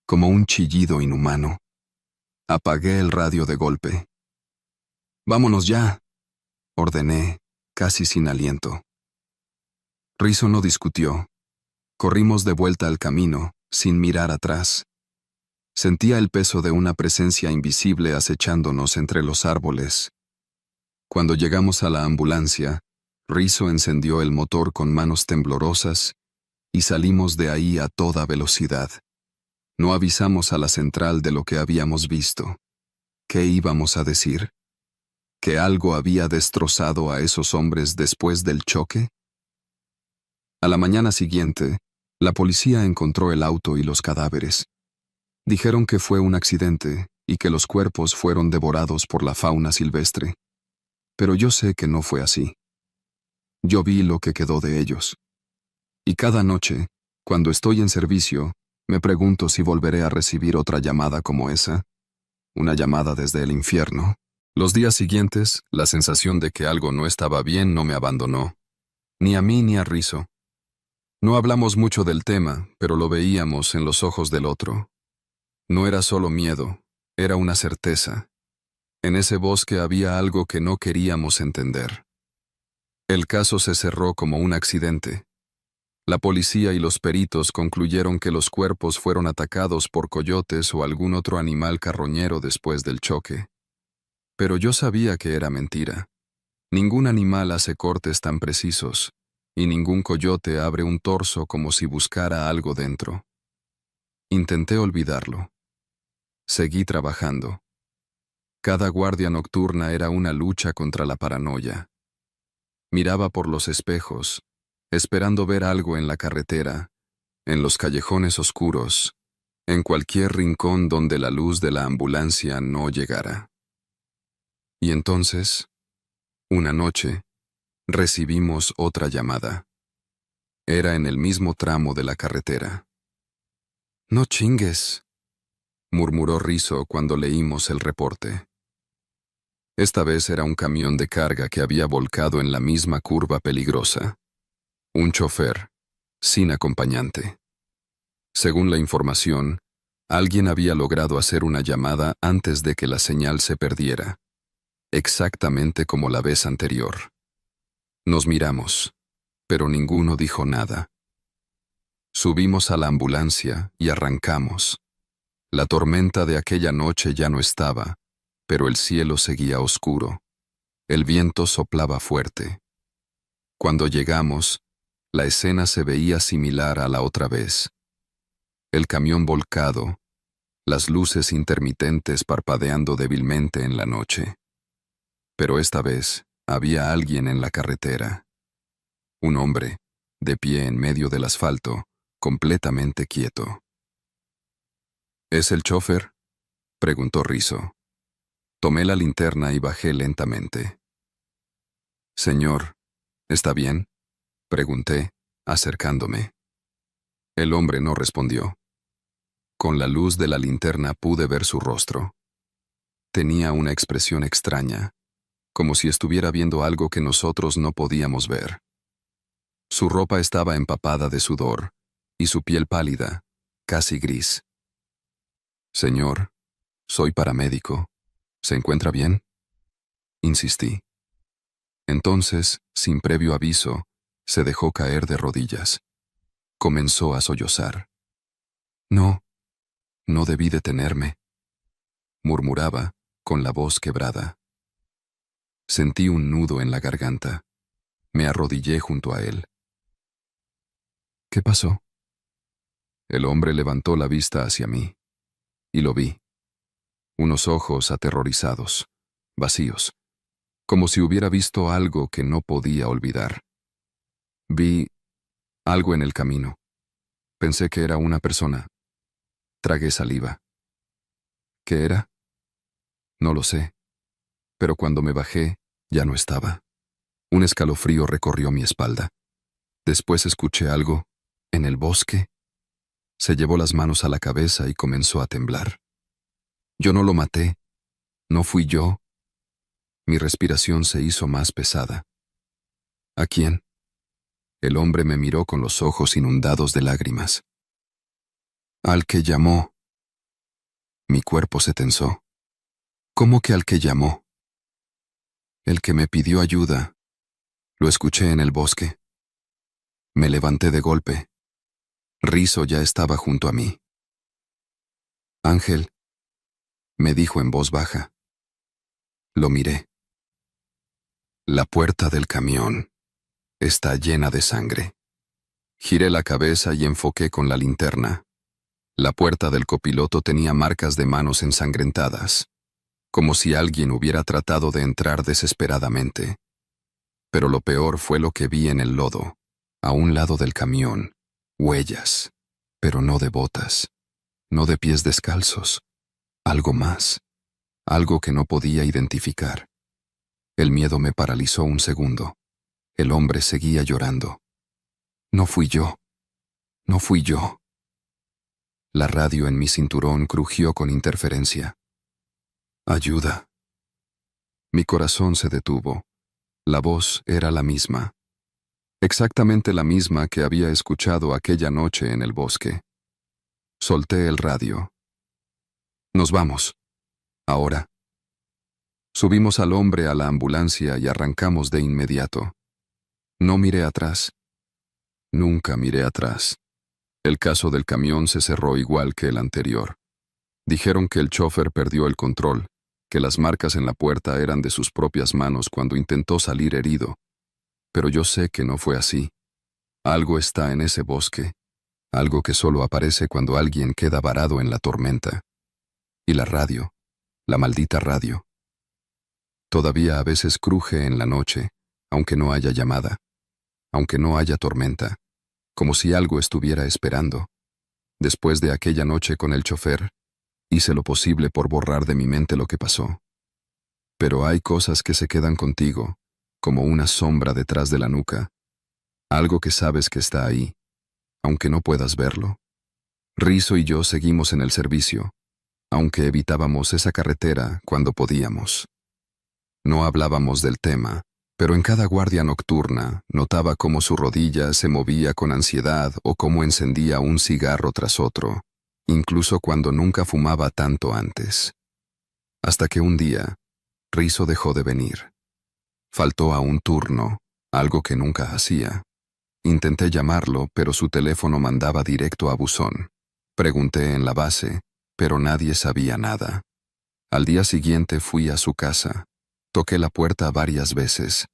como un chillido inhumano. Apagué el radio de golpe. «Vámonos ya», ordené, casi sin aliento. Rizzo no discutió. Corrimos de vuelta al camino, sin mirar atrás. Sentía el peso de una presencia invisible acechándonos entre los árboles. Cuando llegamos a la ambulancia, Rizzo encendió el motor con manos temblorosas y salimos de ahí a toda velocidad. No avisamos a la central de lo que habíamos visto. ¿Qué íbamos a decir? ¿Que algo había destrozado a esos hombres después del choque? A la mañana siguiente, la policía encontró el auto y los cadáveres. Dijeron que fue un accidente y que los cuerpos fueron devorados por la fauna silvestre. Pero yo sé que no fue así. Yo vi lo que quedó de ellos. Y cada noche, cuando estoy en servicio, me pregunto si volveré a recibir otra llamada como esa, una llamada desde el infierno. Los días siguientes, la sensación de que algo no estaba bien no me abandonó, ni a mí ni a Rizzo. No hablamos mucho del tema, pero lo veíamos en los ojos del otro. No era solo miedo, era una certeza. En ese bosque había algo que no queríamos entender. El caso se cerró como un accidente. La policía y los peritos concluyeron que los cuerpos fueron atacados por coyotes o algún otro animal carroñero después del choque. Pero yo sabía que era mentira. Ningún animal hace cortes tan precisos, y ningún coyote abre un torso como si buscara algo dentro. Intenté olvidarlo. Seguí trabajando. Cada guardia nocturna era una lucha contra la paranoia. Miraba por los espejos, esperando ver algo en la carretera, en los callejones oscuros, en cualquier rincón donde la luz de la ambulancia no llegara. Y entonces, una noche, recibimos otra llamada. Era en el mismo tramo de la carretera. «No chingues», murmuró Rizzo cuando leímos el reporte. Esta vez era un camión de carga que había volcado en la misma curva peligrosa. Un chofer, sin acompañante. Según la información, alguien había logrado hacer una llamada antes de que la señal se perdiera, exactamente como la vez anterior. Nos miramos, pero ninguno dijo nada. Subimos a la ambulancia y arrancamos. La tormenta de aquella noche ya no estaba, pero el cielo seguía oscuro. El viento soplaba fuerte. Cuando llegamos, la escena se veía similar a la otra vez. El camión volcado, las luces intermitentes parpadeando débilmente en la noche. Pero esta vez había alguien en la carretera. Un hombre, de pie en medio del asfalto, completamente quieto. ¿Es el chofer?, preguntó Rizzo. Tomé la linterna y bajé lentamente. «Señor, ¿está bien?», pregunté, acercándome. El hombre no respondió. Con la luz de la linterna pude ver su rostro. Tenía una expresión extraña, como si estuviera viendo algo que nosotros no podíamos ver. Su ropa estaba empapada de sudor, y su piel pálida, casi gris. «Señor, soy paramédico. ¿Se encuentra bien?», insistí. Entonces, sin previo aviso, se dejó caer de rodillas. Comenzó a sollozar. «No, no debí detenerme», murmuraba, con la voz quebrada. Sentí un nudo en la garganta. Me arrodillé junto a él. «¿Qué pasó?». El hombre levantó la vista hacia mí, y lo vi. Unos ojos aterrorizados, vacíos, como si hubiera visto algo que no podía olvidar. Vi algo en el camino. Pensé que era una persona. Tragué saliva. ¿Qué era? No lo sé, pero cuando me bajé, ya no estaba. Un escalofrío recorrió mi espalda. Después escuché algo, en el bosque. Se llevó las manos a la cabeza y comenzó a temblar. Yo no lo maté. No fui yo. Mi respiración se hizo más pesada. ¿A quién? El hombre me miró con los ojos inundados de lágrimas. Al que llamó. Mi cuerpo se tensó. ¿Cómo que al que llamó? El que me pidió ayuda. Lo escuché en el bosque. Me levanté de golpe. Rizzo ya estaba junto a mí. «Ángel», me dijo en voz baja. Lo miré. La puerta del camión está llena de sangre. Giré la cabeza y enfoqué con la linterna. La puerta del copiloto tenía marcas de manos ensangrentadas, como si alguien hubiera tratado de entrar desesperadamente. Pero lo peor fue lo que vi en el lodo, a un lado del camión, huellas, pero no de botas, no de pies descalzos, algo más, algo que no podía identificar. El miedo me paralizó un segundo. El hombre seguía llorando. No fui yo. No fui yo. La radio en mi cinturón crujió con interferencia. «Ayuda». Mi corazón se detuvo. La voz era la misma. Exactamente la misma que había escuchado aquella noche en el bosque. Solté el radio. «Nos vamos. Ahora». Subimos al hombre a la ambulancia y arrancamos de inmediato. No miré atrás. Nunca miré atrás. El caso del camión se cerró igual que el anterior. Dijeron que el chofer perdió el control, que las marcas en la puerta eran de sus propias manos cuando intentó salir herido. Pero yo sé que no fue así. Algo está en ese bosque, algo que solo aparece cuando alguien queda varado en la tormenta. Y la radio, la maldita radio. Todavía a veces cruje en la noche, aunque no haya llamada, aunque no haya tormenta, como si algo estuviera esperando. Después de aquella noche con el chofer, hice lo posible por borrar de mi mente lo que pasó. Pero hay cosas que se quedan contigo, como una sombra detrás de la nuca, algo que sabes que está ahí, aunque no puedas verlo. Rizzo y yo seguimos en el servicio, aunque evitábamos esa carretera cuando podíamos. No hablábamos del tema, pero en cada guardia nocturna notaba cómo su rodilla se movía con ansiedad o cómo encendía un cigarro tras otro, incluso cuando nunca fumaba tanto antes. Hasta que un día, Rizzo dejó de venir. Faltó a un turno, algo que nunca hacía. Intenté llamarlo, pero su teléfono mandaba directo a buzón. Pregunté en la base, pero nadie sabía nada. Al día siguiente fui a su casa. Toqué la puerta varias veces.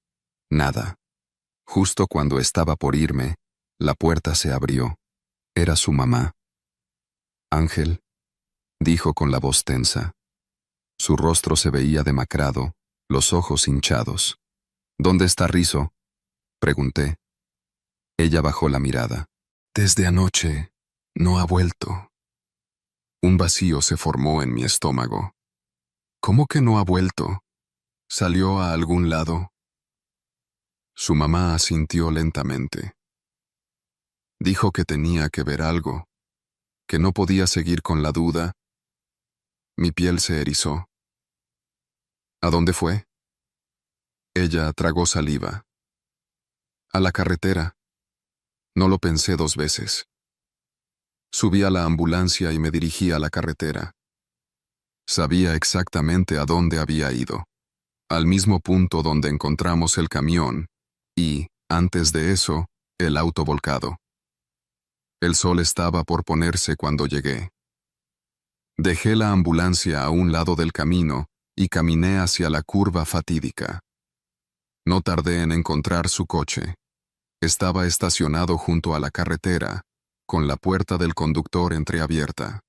Nada. Justo cuando estaba por irme, la puerta se abrió. Era su mamá. Ángel, dijo con la voz tensa. Su rostro se veía demacrado, los ojos hinchados. ¿Dónde está Rizzo?, pregunté. Ella bajó la mirada. Desde anoche, no ha vuelto. Un vacío se formó en mi estómago. ¿Cómo que no ha vuelto? ¿Salió a algún lado? Su mamá asintió lentamente. Dijo que tenía que ver algo, que no podía seguir con la duda. Mi piel se erizó. ¿A dónde fue? Ella tragó saliva. A la carretera. No lo pensé 2 veces. Subí a la ambulancia y me dirigí a la carretera. Sabía exactamente a dónde había ido, al mismo punto donde encontramos el camión y, antes de eso, el auto volcado. El sol estaba por ponerse cuando llegué. Dejé la ambulancia a un lado del camino y caminé hacia la curva fatídica. No tardé en encontrar su coche. Estaba estacionado junto a la carretera, con la puerta del conductor entreabierta.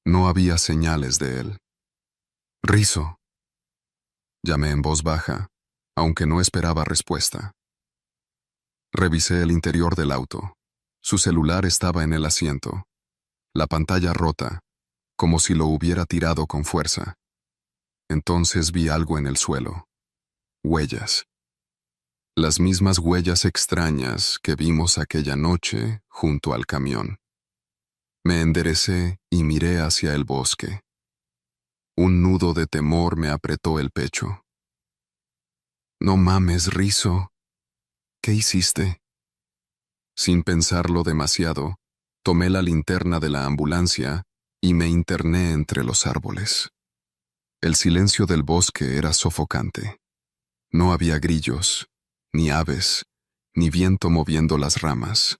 No había señales de él. Rizzo. Llamé en voz baja, aunque no esperaba respuesta. Revisé el interior del auto. Su celular estaba en el asiento. La pantalla rota, como si lo hubiera tirado con fuerza. Entonces vi algo en el suelo. Huellas. Las mismas huellas extrañas que vimos aquella noche junto al camión. Me enderecé y miré hacia el bosque. Un nudo de temor me apretó el pecho. No mames, Rizzo. ¿Qué hiciste? Sin pensarlo demasiado, tomé la linterna de la ambulancia y me interné entre los árboles. El silencio del bosque era sofocante. No había grillos, ni aves, ni viento moviendo las ramas.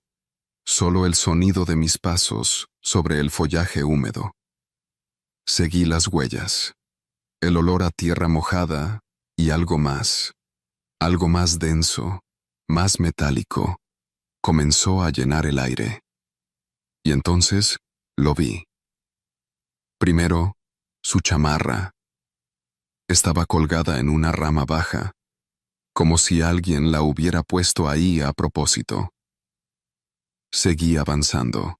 Solo el sonido de mis pasos sobre el follaje húmedo. Seguí las huellas. El olor a tierra mojada y algo más denso, más metálico, comenzó a llenar el aire. Y entonces lo vi. Primero, su chamarra. Estaba colgada en una rama baja, como si alguien la hubiera puesto ahí a propósito. Seguí avanzando.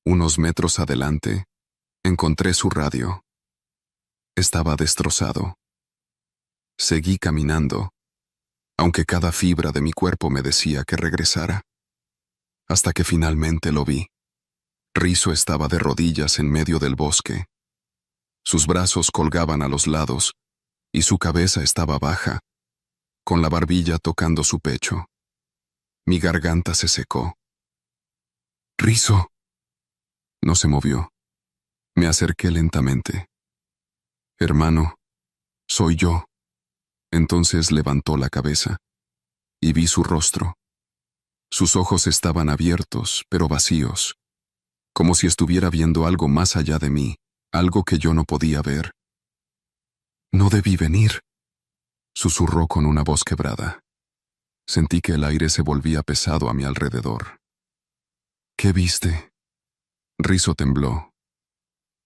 Unos metros adelante, encontré su radio. Estaba destrozado. Seguí caminando, aunque cada fibra de mi cuerpo me decía que regresara. Hasta que finalmente lo vi. Rizzo estaba de rodillas en medio del bosque. Sus brazos colgaban a los lados y su cabeza estaba baja, con la barbilla tocando su pecho. Mi garganta se secó. «Rizzo». No se movió. Me acerqué lentamente. «Hermano, soy yo». Entonces levantó la cabeza y vi su rostro. Sus ojos estaban abiertos, pero vacíos, como si estuviera viendo algo más allá de mí, algo que yo no podía ver. «No debí venir», susurró con una voz quebrada. Sentí que el aire se volvía pesado a mi alrededor. «¿Qué viste?» Rizo tembló.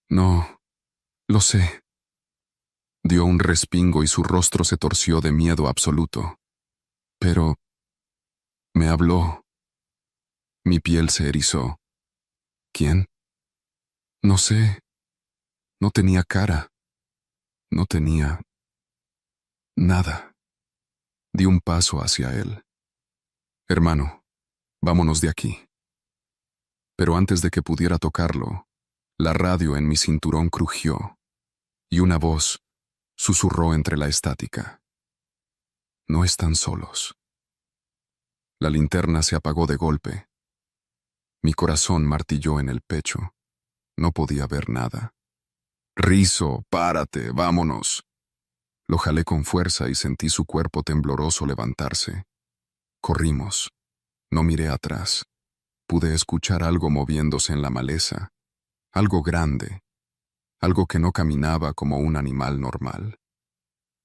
«No, lo sé». Dio un respingo y su rostro se torció de miedo absoluto. «Pero me habló». Mi piel se erizó. «¿Quién?» «No sé. No tenía cara. No tenía nada». Di un paso hacia él. «Hermano, vámonos de aquí». Pero antes de que pudiera tocarlo, la radio en mi cinturón crujió y una voz susurró entre la estática. «No están solos». La linterna se apagó de golpe. Mi corazón martilló en el pecho. No podía ver nada. «Rizo, párate, vámonos». Lo jalé con fuerza y sentí su cuerpo tembloroso levantarse. Corrimos. No miré atrás. Pude escuchar algo moviéndose en la maleza. Algo grande. Algo que no caminaba como un animal normal.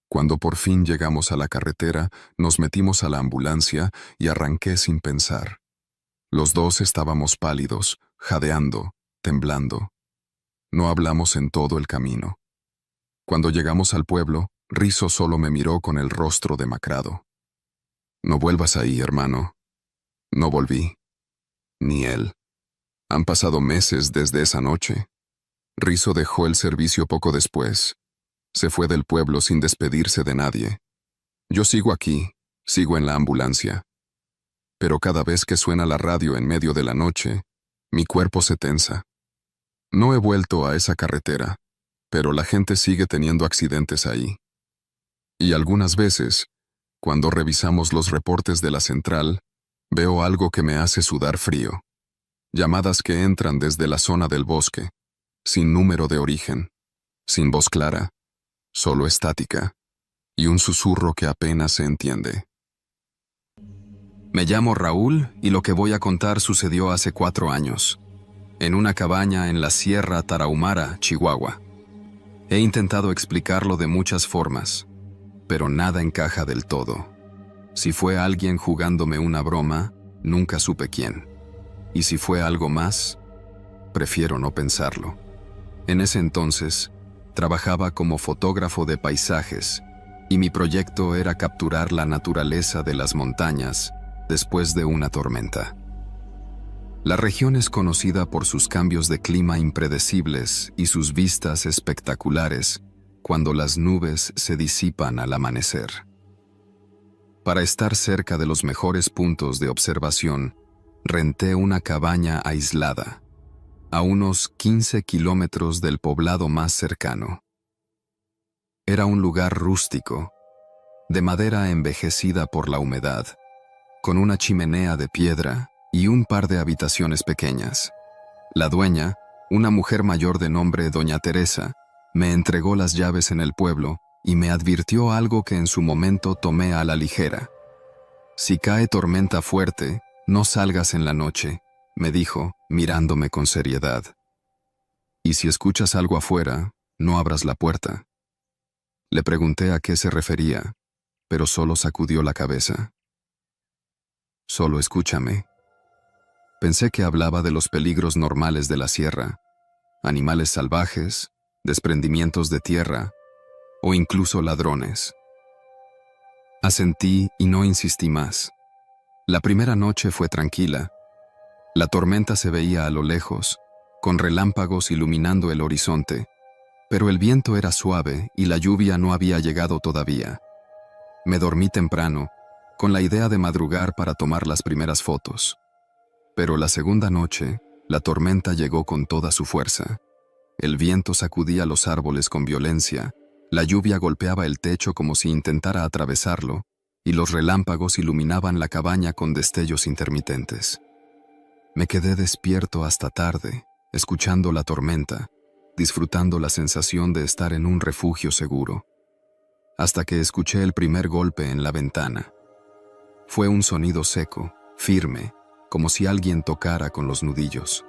Cuando por fin llegamos a la carretera, nos metimos a la ambulancia y arranqué sin pensar. Los dos estábamos pálidos, jadeando, temblando. No hablamos en todo el camino. Cuando llegamos al pueblo, Rizo solo me miró con el rostro demacrado. «No vuelvas ahí, hermano». No volví. Ni él. Han pasado meses desde esa noche. Rizo dejó el servicio poco después. Se fue del pueblo sin despedirse de nadie. Yo sigo aquí, sigo en la ambulancia. Pero cada vez que suena la radio en medio de la noche, mi cuerpo se tensa. No he vuelto a esa carretera, pero la gente sigue teniendo accidentes ahí. Y algunas veces, cuando revisamos los reportes de la central, veo algo que me hace sudar frío. Llamadas que entran desde la zona del bosque, sin número de origen, sin voz clara, solo estática, y un susurro que apenas se entiende. Me llamo Raúl y lo que voy a contar sucedió hace 4 años, en una cabaña en la Sierra Tarahumara, Chihuahua. He intentado explicarlo de muchas formas, pero nada encaja del todo. Si fue alguien jugándome una broma, nunca supe quién. Y si fue algo más, prefiero no pensarlo. En ese entonces, trabajaba como fotógrafo de paisajes y mi proyecto era capturar la naturaleza de las montañas después de una tormenta. La región es conocida por sus cambios de clima impredecibles y sus vistas espectaculares cuando las nubes se disipan al amanecer. Para estar cerca de los mejores puntos de observación, renté una cabaña aislada, a unos 15 kilómetros del poblado más cercano. Era un lugar rústico, de madera envejecida por la humedad, con una chimenea de piedra y un par de habitaciones pequeñas. La dueña, una mujer mayor de nombre Doña Teresa, me entregó las llaves en el pueblo y me advirtió algo que en su momento tomé a la ligera. «Si cae tormenta fuerte, no salgas en la noche», me dijo, mirándome con seriedad. «Y si escuchas algo afuera, no abras la puerta». Le pregunté a qué se refería, pero solo sacudió la cabeza. «Solo escúchame». Pensé que hablaba de los peligros normales de la sierra, animales salvajes, desprendimientos de tierra o incluso ladrones. Asentí y no insistí más. La primera noche fue tranquila. La tormenta se veía a lo lejos, con relámpagos iluminando el horizonte, pero el viento era suave y la lluvia no había llegado todavía. Me dormí temprano, con la idea de madrugar para tomar las primeras fotos. Pero la segunda noche, la tormenta llegó con toda su fuerza. El viento sacudía los árboles con violencia, la lluvia golpeaba el techo como si intentara atravesarlo, y los relámpagos iluminaban la cabaña con destellos intermitentes. Me quedé despierto hasta tarde, escuchando la tormenta, disfrutando la sensación de estar en un refugio seguro, hasta que escuché el primer golpe en la ventana. Fue un sonido seco, firme, como si alguien tocara con los nudillos.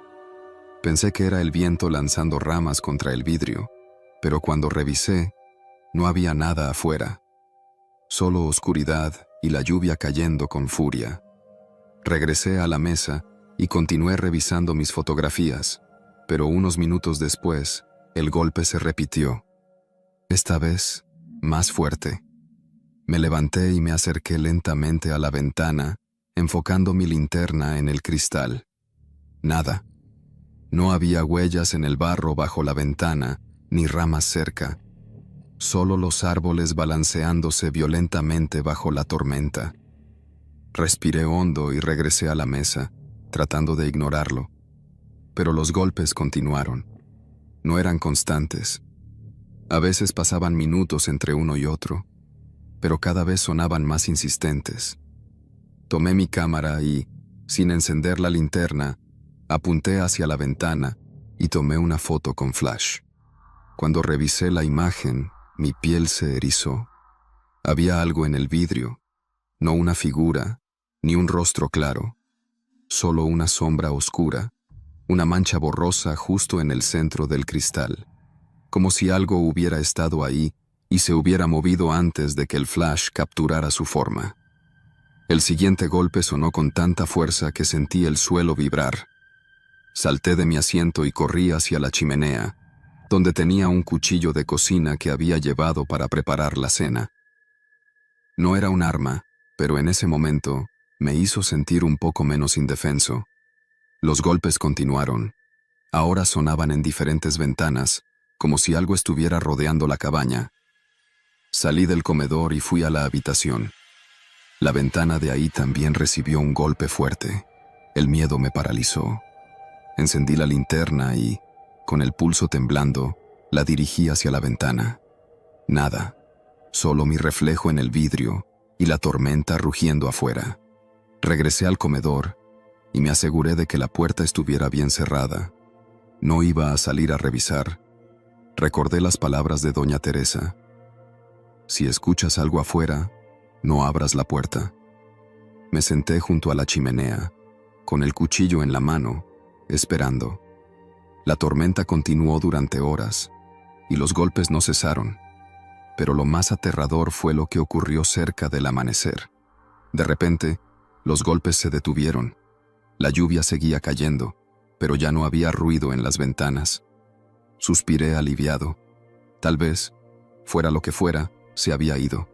Pensé que era el viento lanzando ramas contra el vidrio, pero cuando revisé, no había nada afuera, solo oscuridad y la lluvia cayendo con furia. Regresé a la mesa y continué revisando mis fotografías, pero unos minutos después, el golpe se repitió. Esta vez, más fuerte. Me levanté y me acerqué lentamente a la ventana, enfocando mi linterna en el cristal. Nada. No había huellas en el barro bajo la ventana, ni ramas cerca. Solo los árboles balanceándose violentamente bajo la tormenta. Respiré hondo y regresé a la mesa, tratando de ignorarlo. Pero los golpes continuaron. No eran constantes. A veces pasaban minutos entre uno y otro, pero cada vez sonaban más insistentes. Tomé mi cámara y, sin encender la linterna, apunté hacia la ventana y tomé una foto con flash. Cuando revisé la imagen, mi piel se erizó. Había algo en el vidrio, no una figura, ni un rostro claro, solo una sombra oscura, una mancha borrosa justo en el centro del cristal, como si algo hubiera estado ahí y se hubiera movido antes de que el flash capturara su forma. El siguiente golpe sonó con tanta fuerza que sentí el suelo vibrar. Salté de mi asiento y corrí hacia la chimenea, donde tenía un cuchillo de cocina que había llevado para preparar la cena. No era un arma, pero en ese momento me hizo sentir un poco menos indefenso. Los golpes continuaron. Ahora sonaban en diferentes ventanas, como si algo estuviera rodeando la cabaña. Salí del comedor y fui a la habitación. La ventana de ahí también recibió un golpe fuerte. El miedo me paralizó. Encendí la linterna y, con el pulso temblando, la dirigí hacia la ventana. Nada, solo mi reflejo en el vidrio y la tormenta rugiendo afuera. Regresé al comedor y me aseguré de que la puerta estuviera bien cerrada. No iba a salir a revisar. Recordé las palabras de Doña Teresa. Si escuchas algo afuera, no abras la puerta. Me senté junto a la chimenea, con el cuchillo en la mano, esperando. La tormenta continuó durante horas, y los golpes no cesaron. Pero lo más aterrador fue lo que ocurrió cerca del amanecer. De repente, los golpes se detuvieron. La lluvia seguía cayendo, pero ya no había ruido en las ventanas. Suspiré aliviado. Tal vez, fuera lo que fuera, se había ido.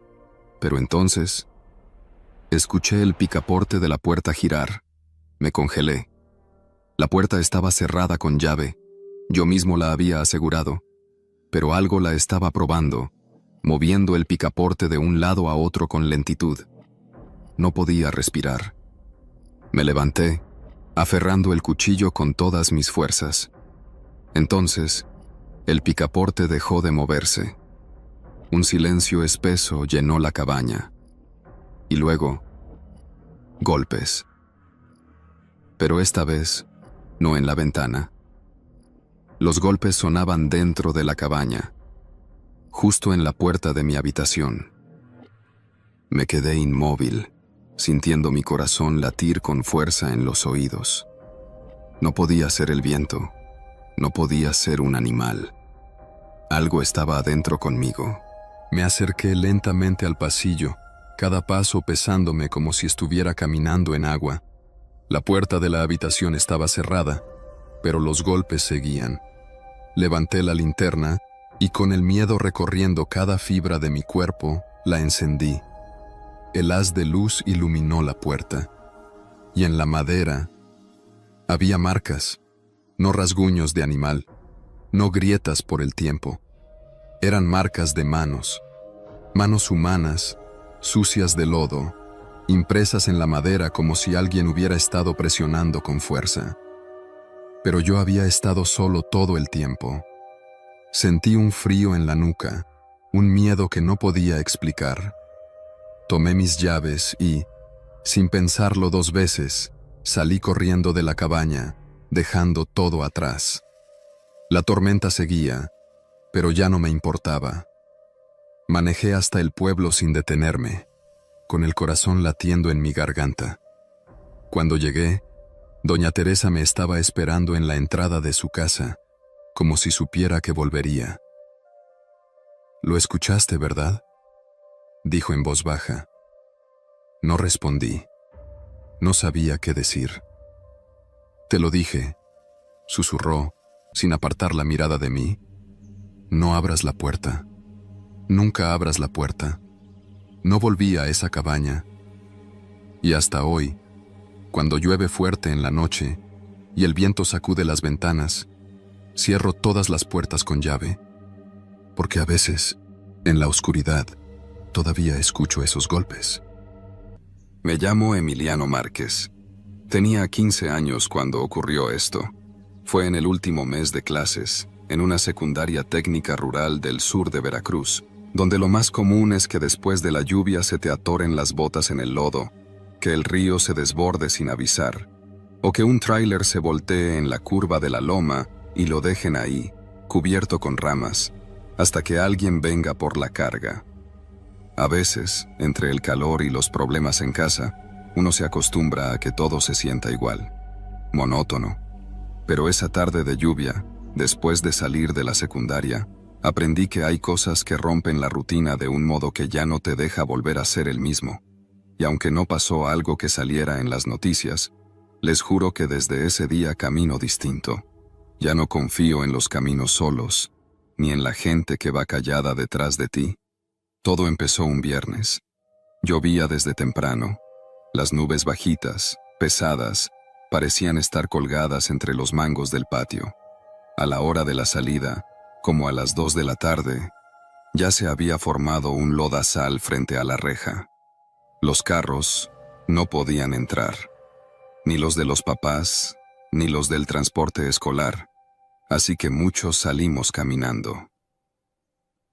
Pero entonces, escuché el picaporte de la puerta girar. Me congelé. La puerta estaba cerrada con llave. Yo mismo la había asegurado. Pero algo la estaba probando, moviendo el picaporte de un lado a otro con lentitud. No podía respirar. Me levanté, aferrando el cuchillo con todas mis fuerzas. Entonces, el picaporte dejó de moverse. Un silencio espeso llenó la cabaña. Y luego, golpes. Pero esta vez, no en la ventana. Los golpes sonaban dentro de la cabaña, justo en la puerta de mi habitación. Me quedé inmóvil, sintiendo mi corazón latir con fuerza en los oídos. No podía ser el viento, no podía ser un animal. Algo estaba adentro conmigo. Me acerqué lentamente al pasillo, cada paso pesándome como si estuviera caminando en agua. La puerta de la habitación estaba cerrada, pero los golpes seguían. Levanté la linterna y con el miedo recorriendo cada fibra de mi cuerpo, la encendí. El haz de luz iluminó la puerta, y en la madera había marcas, no rasguños de animal, no grietas por el tiempo. Eran marcas de manos humanas, sucias de lodo, impresas en la madera como si alguien hubiera estado presionando con fuerza. Pero yo había estado solo todo el tiempo. Sentí un frío en la nuca, un miedo que no podía explicar. Tomé mis llaves y, sin pensarlo 2 veces, salí corriendo de la cabaña, dejando todo atrás. La tormenta seguía, pero ya no me importaba. Manejé hasta el pueblo sin detenerme, con el corazón latiendo en mi garganta. Cuando llegué, doña Teresa me estaba esperando en la entrada de su casa, como si supiera que volvería. «¿Lo escuchaste, verdad?», dijo en voz baja. No respondí. No sabía qué decir. «Te lo dije», susurró, sin apartar la mirada de mí. «No abras la puerta. Nunca abras la puerta». No volví a esa cabaña. Y hasta hoy, cuando llueve fuerte en la noche y el viento sacude las ventanas, cierro todas las puertas con llave, porque a veces, en la oscuridad, todavía escucho esos golpes. Me llamo Emiliano Márquez. Tenía 15 años cuando ocurrió esto. Fue en el último mes de clases, en una secundaria técnica rural del sur de Veracruz, donde lo más común es que después de la lluvia se te atoren las botas en el lodo, que el río se desborde sin avisar, o que un tráiler se voltee en la curva de la loma y lo dejen ahí, cubierto con ramas, hasta que alguien venga por la carga. A veces, entre el calor y los problemas en casa, uno se acostumbra a que todo se sienta igual, monótono. Pero esa tarde de lluvia, después de salir de la secundaria, aprendí que hay cosas que rompen la rutina de un modo que ya no te deja volver a ser el mismo. Y aunque no pasó algo que saliera en las noticias, les juro que desde ese día camino distinto. Ya no confío en los caminos solos, ni en la gente que va callada detrás de ti. Todo empezó un viernes. Llovía desde temprano. Las nubes bajitas, pesadas, parecían estar colgadas entre los mangos del patio. A la hora de la salida, como a las 2 de la tarde, ya se había formado un lodazal frente a la reja. Los carros no podían entrar, ni los de los papás, ni los del transporte escolar, así que muchos salimos caminando.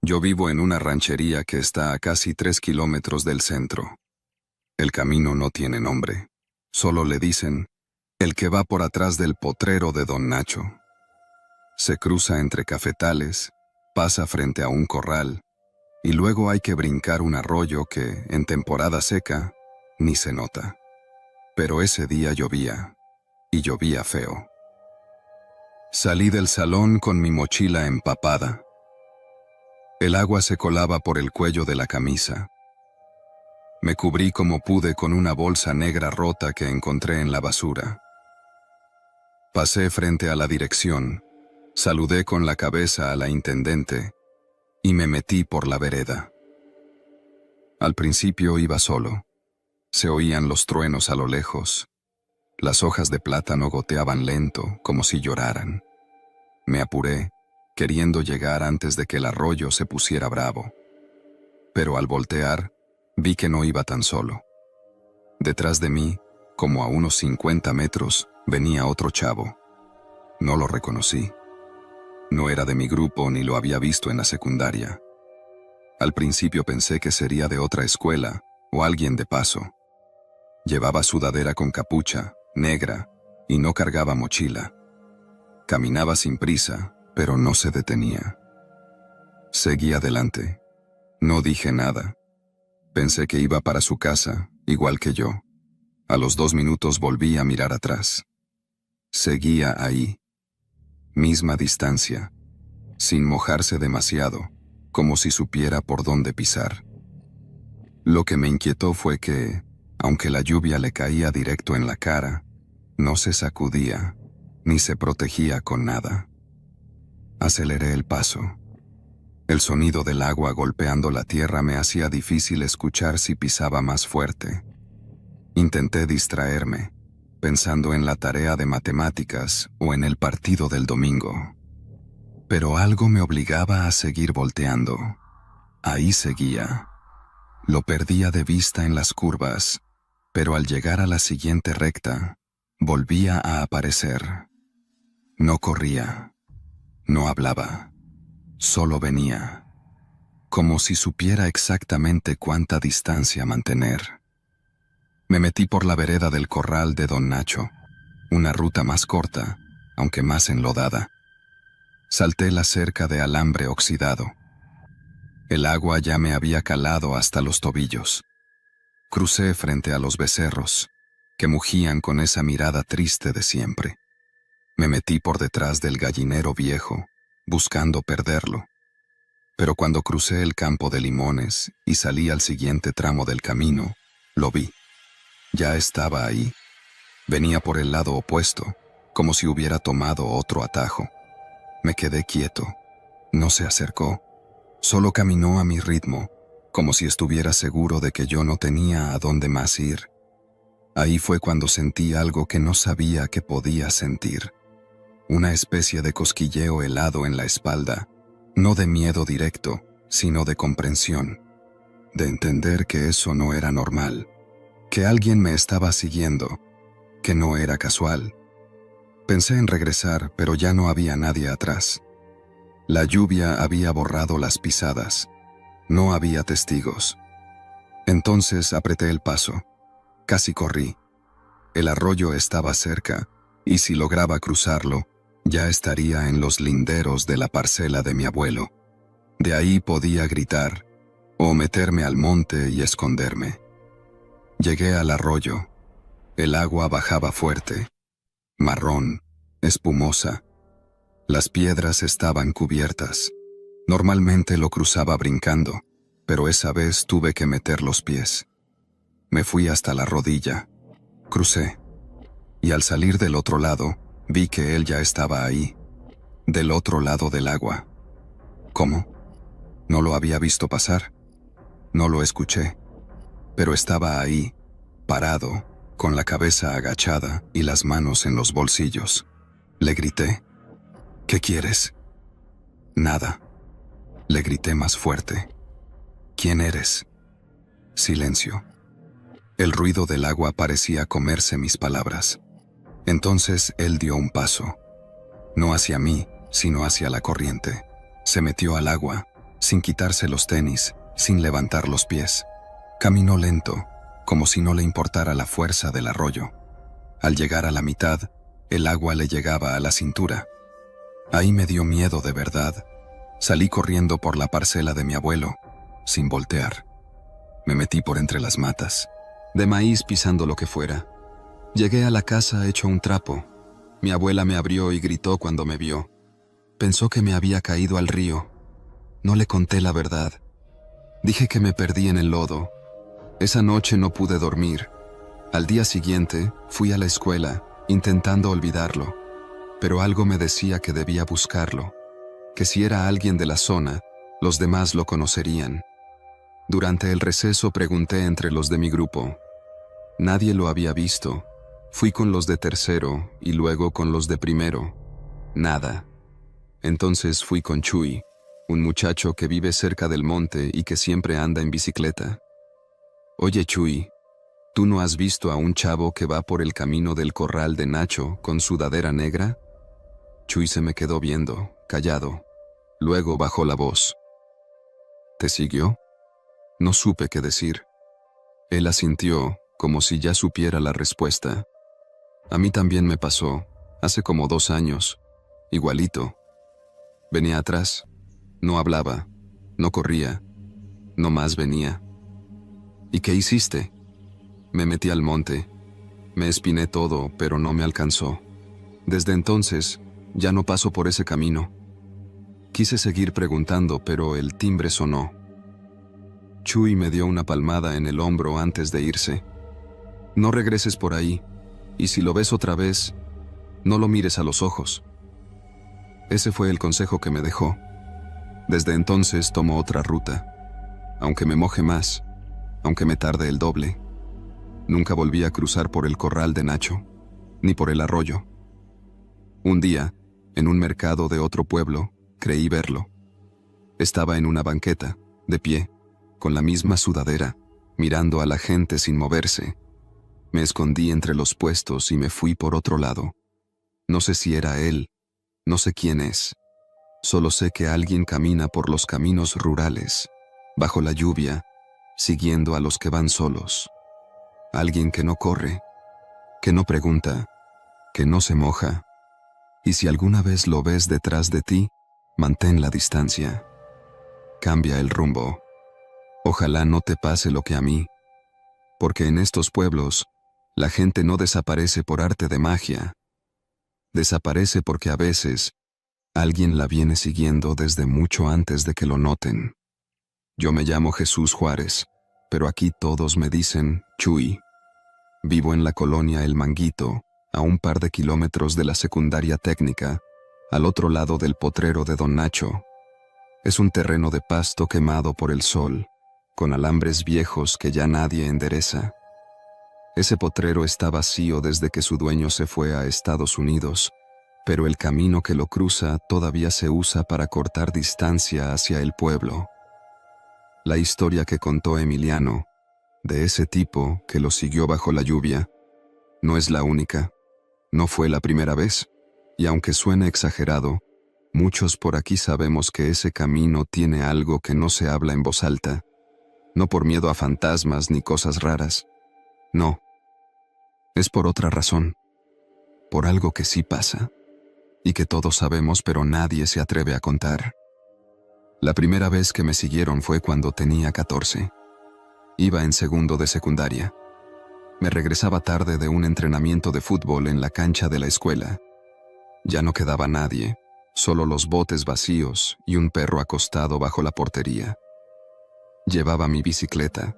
Yo vivo en una ranchería que está a casi 3 kilómetros del centro. El camino no tiene nombre, solo le dicen el que va por atrás del potrero de Don Nacho. Se cruza entre cafetales, pasa frente a un corral, y luego hay que brincar un arroyo que, en temporada seca, ni se nota. Pero ese día llovía, y llovía feo. Salí del salón con mi mochila empapada. El agua se colaba por el cuello de la camisa. Me cubrí como pude con una bolsa negra rota que encontré en la basura. Pasé frente a la dirección, saludé con la cabeza a la intendente y me metí por la vereda. Al principio iba solo. Se oían los truenos a lo lejos. Las hojas de plátano goteaban lento, como si lloraran. Me apuré, queriendo llegar antes de que el arroyo se pusiera bravo. Pero al voltear, vi que no iba tan solo. Detrás de mí, como a unos 50 metros, venía otro chavo. No lo reconocí. No era de mi grupo ni lo había visto en la secundaria. Al principio pensé que sería de otra escuela o alguien de paso. Llevaba sudadera con capucha, negra, y no cargaba mochila. Caminaba sin prisa, pero no se detenía. Seguí adelante. No dije nada. Pensé que iba para su casa, igual que yo. A los 2 minutos volví a mirar atrás. Seguía ahí. Misma distancia, sin mojarse demasiado, como si supiera por dónde pisar. Lo que me inquietó fue que, aunque la lluvia le caía directo en la cara, no se sacudía, ni se protegía con nada. Aceleré el paso. El sonido del agua golpeando la tierra me hacía difícil escuchar si pisaba más fuerte. Intenté distraerme, pensando en la tarea de matemáticas o en el partido del domingo. Pero algo me obligaba a seguir volteando. Ahí seguía. Lo perdía de vista en las curvas, pero al llegar a la siguiente recta, volvía a aparecer. No corría, no hablaba, solo venía, como si supiera exactamente cuánta distancia mantener. Me metí por la vereda del corral de Don Nacho, una ruta más corta, aunque más enlodada. Salté la cerca de alambre oxidado. El agua ya me había calado hasta los tobillos. Crucé frente a los becerros. que mugían con esa mirada triste de siempre. Me metí por detrás del gallinero viejo, buscando perderlo. Pero cuando crucé el campo de limones y salí al siguiente tramo del camino, lo vi. Ya estaba ahí. Venía por el lado opuesto, como si hubiera tomado otro atajo. Me quedé quieto. No se acercó. Solo caminó a mi ritmo, como si estuviera seguro de que yo no tenía a dónde más ir. Ahí fue cuando sentí algo que no sabía que podía sentir. Una especie de cosquilleo helado en la espalda, no de miedo directo, sino de comprensión, de entender que eso no era normal, que alguien me estaba siguiendo, que no era casual. Pensé en regresar, pero ya no había nadie atrás. La lluvia había borrado las pisadas. No había testigos. Entonces apreté el paso. Casi corrí. El arroyo estaba cerca, y si lograba cruzarlo, ya estaría en los linderos de la parcela de mi abuelo. De ahí podía gritar, o meterme al monte y esconderme. Llegué al arroyo. El agua bajaba fuerte, marrón, espumosa. Las piedras estaban cubiertas. Normalmente lo cruzaba brincando, pero esa vez tuve que meter los pies. Me fui hasta la rodilla. Crucé. Y al salir del otro lado, vi que él ya estaba ahí, del otro lado del agua. ¿Cómo? No lo había visto pasar. No lo escuché. Pero estaba ahí, parado, con la cabeza agachada y las manos en los bolsillos. Le grité. ¿Qué quieres? Nada. Le grité más fuerte. ¿Quién eres? Silencio. El ruido del agua parecía comerse mis palabras. Entonces él dio un paso. No hacia mí, sino hacia la corriente. Se metió al agua, sin quitarse los tenis, sin levantar los pies. Caminó lento, como si no le importara la fuerza del arroyo. Al llegar a la mitad, el agua le llegaba a la cintura. Ahí me dio miedo de verdad. Salí corriendo por la parcela de mi abuelo, sin voltear. Me metí por entre las matas, de maíz pisando lo que fuera. Llegué a la casa hecho un trapo. Mi abuela me abrió y gritó cuando me vio. Pensó que me había caído al río. No le conté la verdad. Dije que me perdí en el lodo. Esa noche no pude dormir. Al día siguiente, fui a la escuela, intentando olvidarlo. Pero algo me decía que debía buscarlo, que si era alguien de la zona, los demás lo conocerían. Durante el receso pregunté entre los de mi grupo. Nadie lo había visto. Fui con los de tercero y luego con los de primero. Nada. Entonces fui con Chuy, un muchacho que vive cerca del monte y que siempre anda en bicicleta. Oye Chuy, ¿tú no has visto a un chavo que va por el camino del corral de Nacho con sudadera negra? Chuy se me quedó viendo, callado. Luego bajó la voz. ¿Te siguió? No supe qué decir. Él asintió, como si ya supiera la respuesta. A mí también me pasó, hace como 2 años, igualito. Venía atrás, no hablaba, no corría, nomás venía. ¿Y qué hiciste? Me metí al monte, me espiné todo, pero no me alcanzó. Desde entonces, ya no paso por ese camino. Quise seguir preguntando, pero el timbre sonó. Chuy me dio una palmada en el hombro antes de irse. No regreses por ahí, y si lo ves otra vez, no lo mires a los ojos. Ese fue el consejo que me dejó. Desde entonces tomo otra ruta. Aunque me moje más, aunque me tarde el doble. Nunca volví a cruzar por el corral de Nacho, ni por el arroyo. Un día, en un mercado de otro pueblo, creí verlo. Estaba en una banqueta, de pie, con la misma sudadera, mirando a la gente sin moverse. Me escondí entre los puestos y me fui por otro lado. No sé si era él, no sé quién es. Solo sé que alguien camina por los caminos rurales, bajo la lluvia, siguiendo a los que van solos. Alguien que no corre, que no pregunta, que no se moja. Y si alguna vez lo ves detrás de ti, mantén la distancia. Cambia el rumbo. Ojalá no te pase lo que a mí, porque en estos pueblos, La gente no desaparece por arte de magia. Desaparece porque a veces alguien la viene siguiendo desde mucho antes de que lo noten. Yo me llamo Jesús Juárez, pero aquí todos me dicen Chuy. Vivo en la colonia El Manguito, a un par de kilómetros de la secundaria técnica, al otro lado del potrero de Don Nacho. Es un terreno de pasto quemado por el sol, con alambres viejos que ya nadie endereza. Ese potrero está vacío desde que su dueño se fue a Estados Unidos, pero el camino que lo cruza todavía se usa para cortar distancia hacia el pueblo. La historia que contó Emiliano, de ese tipo que lo siguió bajo la lluvia, no es la única, no fue la primera vez, y aunque suene exagerado, muchos por aquí sabemos que ese camino tiene algo que no se habla en voz alta, no por miedo a fantasmas ni cosas raras, no, es por otra razón, por algo que sí pasa, y que todos sabemos pero nadie se atreve a contar. La primera vez que me siguieron fue cuando tenía 14. Iba en segundo de secundaria. Me regresaba tarde de un entrenamiento de fútbol en la cancha de la escuela. Ya no quedaba nadie, solo los botes vacíos y un perro acostado bajo la portería. Llevaba mi bicicleta.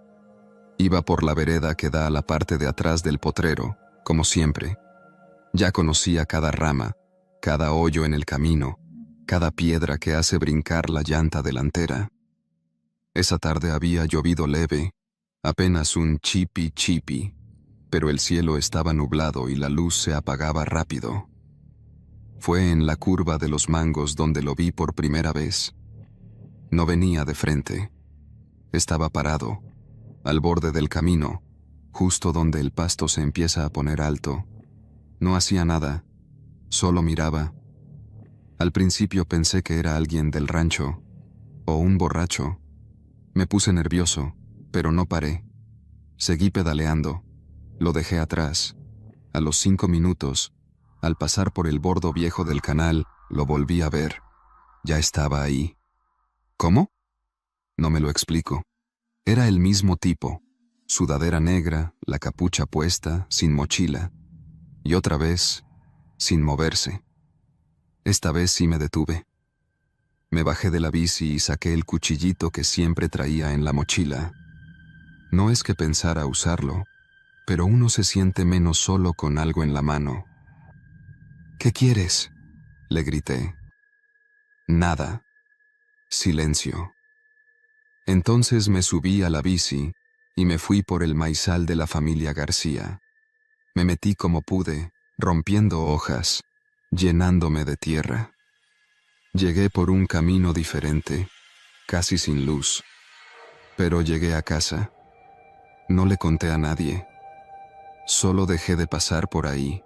Iba por la vereda que da a la parte de atrás del potrero, como siempre. Ya conocía cada rama, cada hoyo en el camino, cada piedra que hace brincar la llanta delantera. Esa tarde había llovido leve, apenas un chipi chipi, pero el cielo estaba nublado y la luz se apagaba rápido. Fue en la curva de los mangos donde lo vi por primera vez. No venía de frente. Estaba parado, al borde del camino, justo donde el pasto se empieza a poner alto. No hacía nada, solo miraba. Al principio pensé que era alguien del rancho, o un borracho. Me puse nervioso, pero no paré. Seguí pedaleando. Lo dejé atrás. A los 5 minutos, al pasar por el bordo viejo del canal, lo volví a ver. Ya estaba ahí. ¿Cómo? No me lo explico. Era el mismo tipo. Sudadera negra, la capucha puesta, sin mochila. Y otra vez, sin moverse. Esta vez sí me detuve. Me bajé de la bici y saqué el cuchillito que siempre traía en la mochila. No es que pensara usarlo, pero uno se siente menos solo con algo en la mano. ¿Qué quieres?, le grité. Nada. Silencio. Entonces me subí a la bici y me fui por el maizal de la familia García. Me metí como pude, rompiendo hojas, llenándome de tierra. Llegué por un camino diferente, casi sin luz, pero llegué a casa. No le conté a nadie. Solo dejé de pasar por ahí.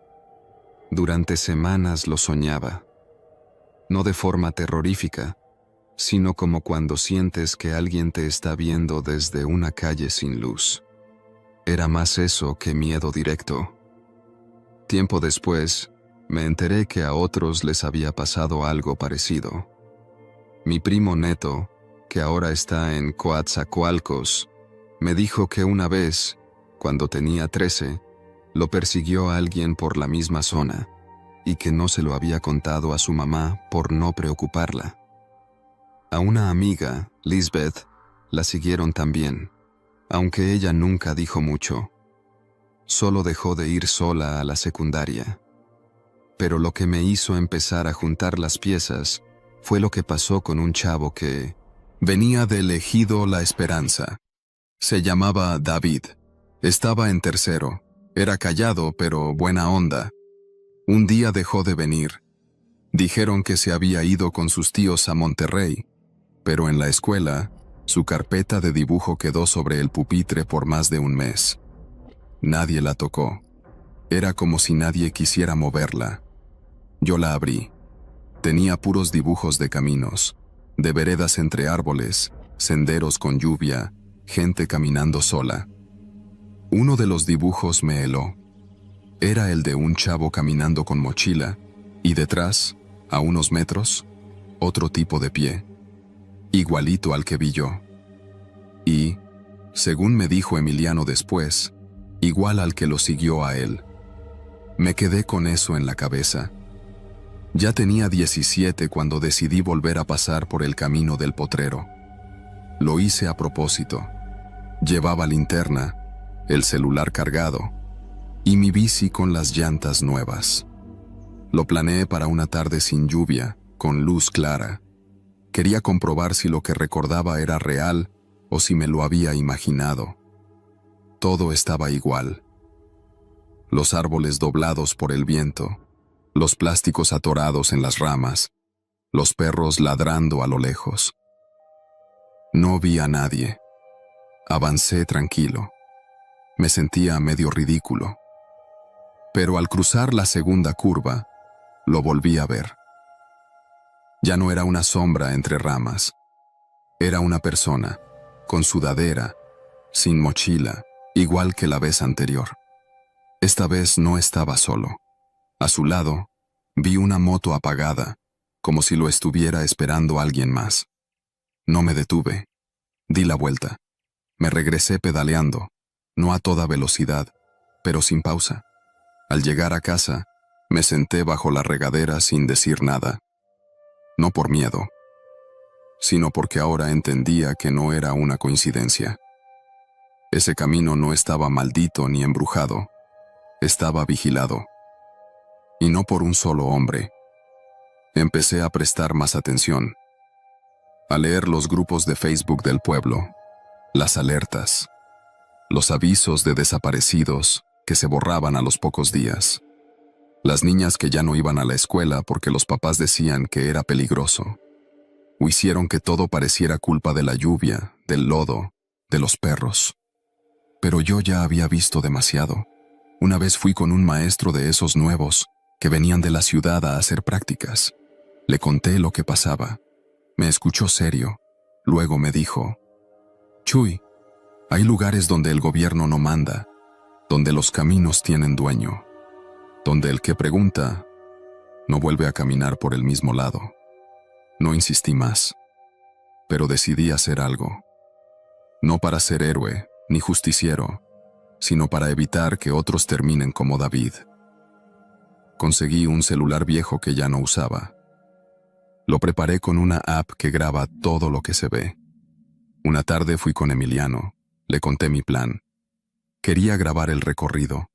Durante semanas lo soñaba. No de forma terrorífica, sino como cuando sientes que alguien te está viendo desde una calle sin luz. Era más eso que miedo directo. Tiempo después, me enteré que a otros les había pasado algo parecido. Mi primo Neto, que ahora está en Coatzacoalcos, me dijo que una vez, cuando tenía 13, lo persiguió a alguien por la misma zona, y que no se lo había contado a su mamá por no preocuparla. A una amiga, Lisbeth, la siguieron también, aunque ella nunca dijo mucho. Solo dejó de ir sola a la secundaria. Pero lo que me hizo empezar a juntar las piezas fue lo que pasó con un chavo que venía del ejido La Esperanza. Se llamaba David. Estaba en tercero. Era callado, pero buena onda. Un día dejó de venir. Dijeron que se había ido con sus tíos a Monterrey, pero en la escuela, su carpeta de dibujo quedó sobre el pupitre por más de un mes. Nadie la tocó. Era como si nadie quisiera moverla. Yo la abrí. Tenía puros dibujos de caminos, de veredas entre árboles, senderos con lluvia, gente caminando sola. Uno de los dibujos me heló. Era el de un chavo caminando con mochila, y detrás, a unos metros, otro tipo de pie, igualito al que vi yo. Y, según me dijo Emiliano después, igual al que lo siguió a él. Me quedé con eso en la cabeza. Ya tenía 17 cuando decidí volver a pasar por el camino del potrero. Lo hice a propósito. Llevaba linterna, el celular cargado y mi bici con las llantas nuevas. Lo planeé para una tarde sin lluvia, con luz clara. Quería comprobar si lo que recordaba era real o si me lo había imaginado. Todo estaba igual. Los árboles doblados por el viento, los plásticos atorados en las ramas, los perros ladrando a lo lejos. No vi a nadie. Avancé tranquilo. Me sentía medio ridículo. Pero al cruzar la segunda curva, lo volví a ver. Ya no era una sombra entre ramas. Era una persona, con sudadera, sin mochila, igual que la vez anterior. Esta vez no estaba solo. A su lado, vi una moto apagada, como si lo estuviera esperando alguien más. No me detuve. Di la vuelta. Me regresé pedaleando, no a toda velocidad, pero sin pausa. Al llegar a casa, me senté bajo la regadera sin decir nada. No por miedo, sino porque ahora entendía que no era una coincidencia. Ese camino no estaba maldito ni embrujado, estaba vigilado. Y no por un solo hombre. Empecé a prestar más atención, a leer los grupos de Facebook del pueblo, las alertas, los avisos de desaparecidos que se borraban a los pocos días, las niñas que ya no iban a la escuela porque los papás decían que era peligroso, o hicieron que todo pareciera culpa de la lluvia, del lodo, de los perros. Pero yo ya había visto demasiado. Una vez fui con un maestro de esos nuevos que venían de la ciudad a hacer prácticas. Le conté lo que pasaba. Me escuchó serio. Luego me dijo: Chuy, hay lugares donde el gobierno no manda, donde los caminos tienen dueño, donde el que pregunta no vuelve a caminar por el mismo lado. No insistí más, pero decidí hacer algo. No para ser héroe ni justiciero, sino para evitar que otros terminen como David. Conseguí un celular viejo que ya no usaba. Lo preparé con una app que graba todo lo que se ve. Una tarde fui con Emiliano, le conté mi plan. Quería grabar el recorrido,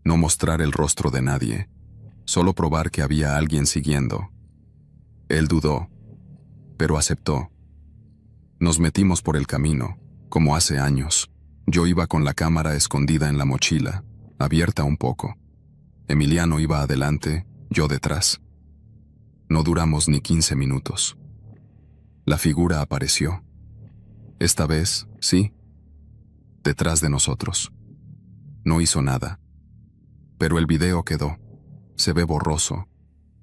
no mostrar el rostro de nadie, solo probar que había alguien siguiendo. Él dudó, pero aceptó. Nos metimos por el camino, como hace años. Yo iba con la cámara escondida en la mochila, abierta un poco. Emiliano iba adelante, yo detrás. No duramos ni 15 minutos. La figura apareció. Esta vez, sí, detrás de nosotros. No hizo nada. Pero el video quedó. Se ve borroso,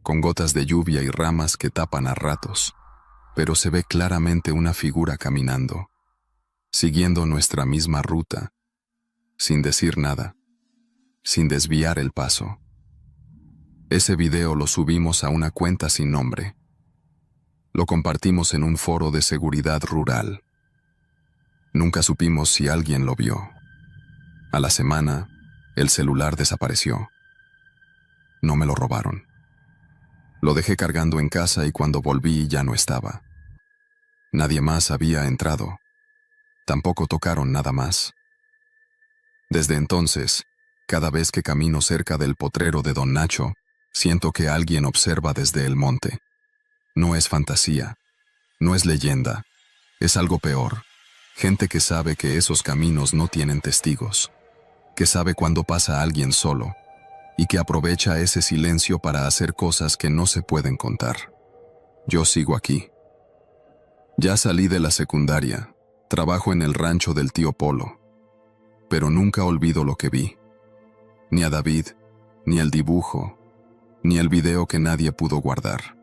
con gotas de lluvia y ramas que tapan a ratos. Pero se ve claramente una figura caminando, siguiendo nuestra misma ruta, sin decir nada, sin desviar el paso. Ese video lo subimos a una cuenta sin nombre. Lo compartimos en un foro de seguridad rural. Nunca supimos si alguien lo vio. A la semana, el celular desapareció. No me lo robaron. Lo dejé cargando en casa y cuando volví ya no estaba. Nadie más había entrado. Tampoco tocaron nada más. Desde entonces, cada vez que camino cerca del potrero de Don Nacho, siento que alguien observa desde el monte. No es fantasía, no es leyenda, es algo peor. Gente que sabe que esos caminos no tienen testigos, que sabe cuando pasa alguien solo, y que aprovecha ese silencio para hacer cosas que no se pueden contar. Yo sigo aquí. Ya salí de la secundaria, trabajo en el rancho del tío Polo, pero nunca olvido lo que vi. Ni a David, ni el dibujo, ni el video que nadie pudo guardar.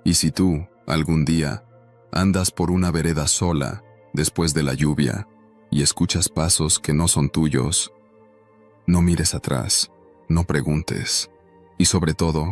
Y si tú, algún día, andas por una vereda sola, después de la lluvia, y escuchas pasos que no son tuyos, no mires atrás, no preguntes, y sobre todo,